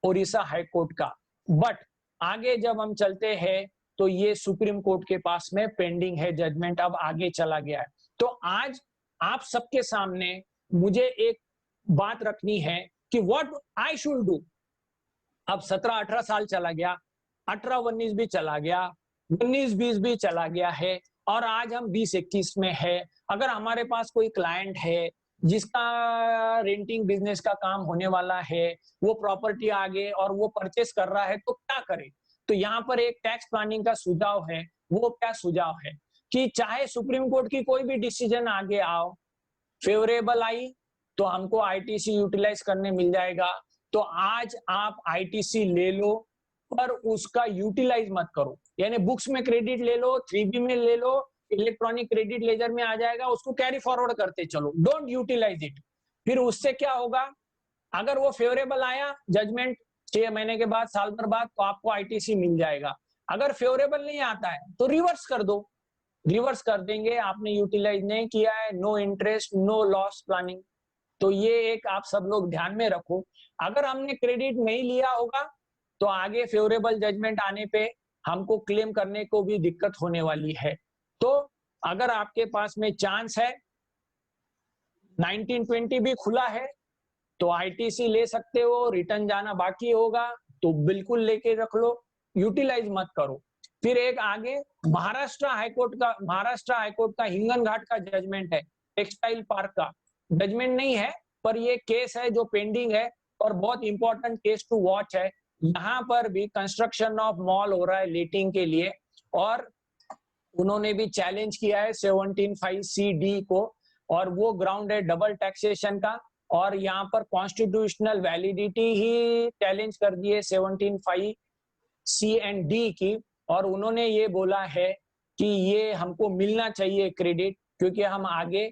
उड़ीसा हाईकोर्ट का। बट आगे जब हम चलते हैं तो ये सुप्रीम कोर्ट के पास में पेंडिंग है जजमेंट, अब आगे चला गया है। तो आज आप सबके सामने मुझे एक बात रखनी है कि व्हाट आई शुड डू। अब 17-18 साल चला गया, 18-19 भी चला गया, 19-20 भी चला गया है, और आज हम 20-21 में है। अगर हमारे पास कोई क्लाइंट है जिसका रेंटिंग बिजनेस का काम होने वाला है, वो प्रॉपर्टी आगे और वो परचेस कर रहा है, तो क्या करे? तो यहाँ पर एक टैक्स प्लानिंग का सुझाव है। वो क्या सुझाव है कि चाहे सुप्रीम कोर्ट की कोई भी डिसीजन आगे आओ, फेवरेबल आई तो हमको आईटीसी यूटिलाइज करने मिल जाएगा। तो आज आप आईटीसी ले लो, पर उसका यूटिलाइज मत करो। यानी बुक्स में क्रेडिट ले लो, 3B में ले लो, इलेक्ट्रॉनिक क्रेडिट लेजर में आ जाएगा, उसको कैरी फॉरवर्ड करते चलो, डोंट यूटिलाइज इट। फिर उससे क्या होगा? अगर वो फेवरेबल आया जजमेंट 6 महीने के बाद, साल भर बाद, तो आपको आईटीसी मिल जाएगा। अगर फेवरेबल नहीं आता है तो रिवर्स कर दो, रिवर्स कर देंगे, आपने यूटिलाइज नहीं किया है, no interest no loss planning. तो ये एक आप सब लोग ध्यान में रखो। अगर हमने क्रेडिट नहीं लिया होगा तो आगे फेवरेबल जजमेंट आने पे हमको क्लेम करने को भी दिक्कत होने वाली है। तो अगर आपके पास में चांस है, 1920 भी खुला है, तो आईटीसी ले सकते हो। रिटर्न जाना बाकी होगा तो बिल्कुल लेके रख लो, यूटिलाइज मत करो। फिर एक आगे महाराष्ट्र हाईकोर्ट का हिंगन घाट का जजमेंट है, टेक्सटाइल पार्क का जजमेंट नहीं है, पर ये केस है जो पेंडिंग है और बहुत इंपॉर्टेंट केस टू वॉच है। यहाँ पर भी कंस्ट्रक्शन ऑफ मॉल हो रहा है लीटिंग के लिए, और उन्होंने भी चैलेंज किया है 17(5)C(D) को, और वो ग्राउंड है डबल टैक्सेशन का। और यहाँ पर कॉन्स्टिट्यूशनल वैलिडिटी ही चैलेंज कर दी है 17(5)C एंड D की। और उन्होंने ये बोला है कि ये हमको मिलना चाहिए क्रेडिट, क्योंकि हम आगे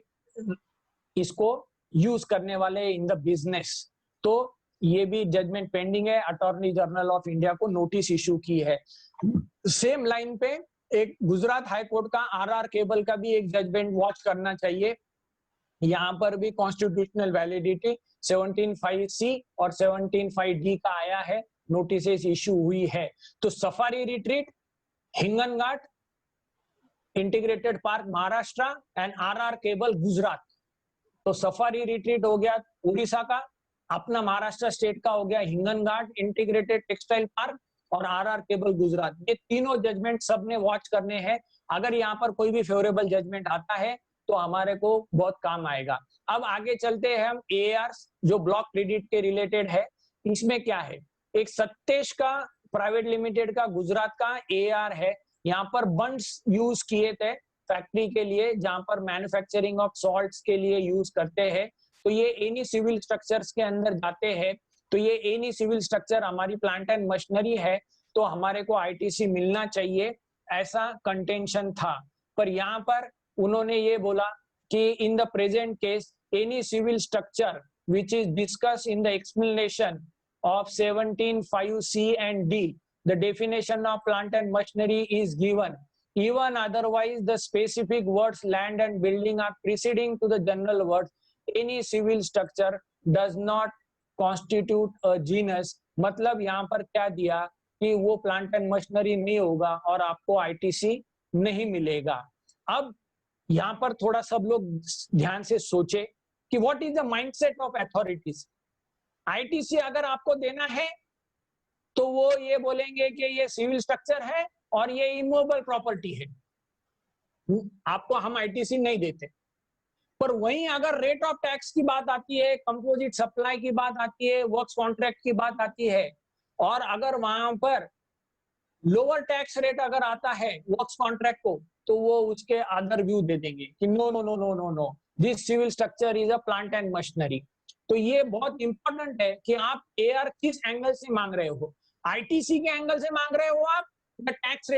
इसको यूज करने वाले इन द बिजनेस। तो ये भी जजमेंट पेंडिंग है, अटॉर्नी जनरल ऑफ इंडिया को नोटिस इशू की है। सेम लाइन पे एक गुजरात हाई कोर्ट का आरआर केबल का भी एक जजमेंट वॉच करना चाहिए। यहाँ पर भी कॉन्स्टिट्यूशनल वैलिडिटी 17(5)C और 17(5)D का आया है, नोटिस इशू हुई है। तो Safari Retreat, Hinganghat, integrated park Maharashtra and RR cable Gujarat, तो सफारी रिट्रीट हो गया उड़ीसा का, अपना महाराष्ट्र स्टेट का हो गया हिंगनघाट इंटीग्रेटेड टेक्सटाइल पार्क और आरआर केबल गुजरात। ये तीनों जजमेंट सबने वॉच करने हैं। अगर यहाँ पर कोई भी फेवरेबल जजमेंट आता है तो हमारे को बहुत काम आएगा। अब आगे चलते हैं हम एआर जो ब्लॉक क्रेडिट के रिलेटेड है। इसमें क्या है, एक सत्तेश का प्राइवेट लिमिटेड का गुजरात का एआर है। यहाँ पर बंड्स यूज किए थे फैक्ट्री के लिए, जहां पर मैन्युफैक्चरिंग ऑफ सॉल्ट्स के लिए यूज करते हैं। तो ये एनी सिविल स्ट्रक्चर्स के अंदर जाते हैं। तो ये एनी सिविल स्ट्रक्चर हमारी प्लांट एंड मशीनरी है, तो हमारे को आईटीसी मिलना चाहिए, ऐसा कंटेंशन था। पर यहाँ पर उन्होंने ये बोला कि in the present case any civil structure which is discussed in the explanation of 17(5)(c) and D, the definition of plant and machinery is given. Even otherwise, the specific words land and building are preceding to the general words. Any civil structure does not constitute a genus. मतलब यहाँ पर क्या दिया कि वो plant and machinery नहीं होगा और आपको आईटीसी नहीं मिलेगा। अब यहाँ पर थोड़ा सब लोग ध्यान से सोचे कि what is the mindset of authorities. ITC अगर आपको देना है तो वो ये बोलेंगे कि ये सिविल स्ट्रक्चर है और ये इमूवेबल प्रॉपर्टी है, आपको हम आईटीसी नहीं देते। पर वहीं अगर रेट ऑफ टैक्स की बात आती है, कंपोजिट सप्लाई की बात आती है, वर्क्स कॉन्ट्रैक्ट की बात आती है, और अगर वहां पर लोअर टैक्स रेट अगर आता है वर्क्स कॉन्ट्रैक्ट को, तो वो उसके अदर व्यू दे देंगे कि no no no no no no, this civil structure is a plant and machinery. तो ये बहुत इंपॉर्टेंट है कि आप एआर किस एंगल से मांग रहे हो। आईटीसी के एंगल से मांग रहे हो आप या टैक्स रेट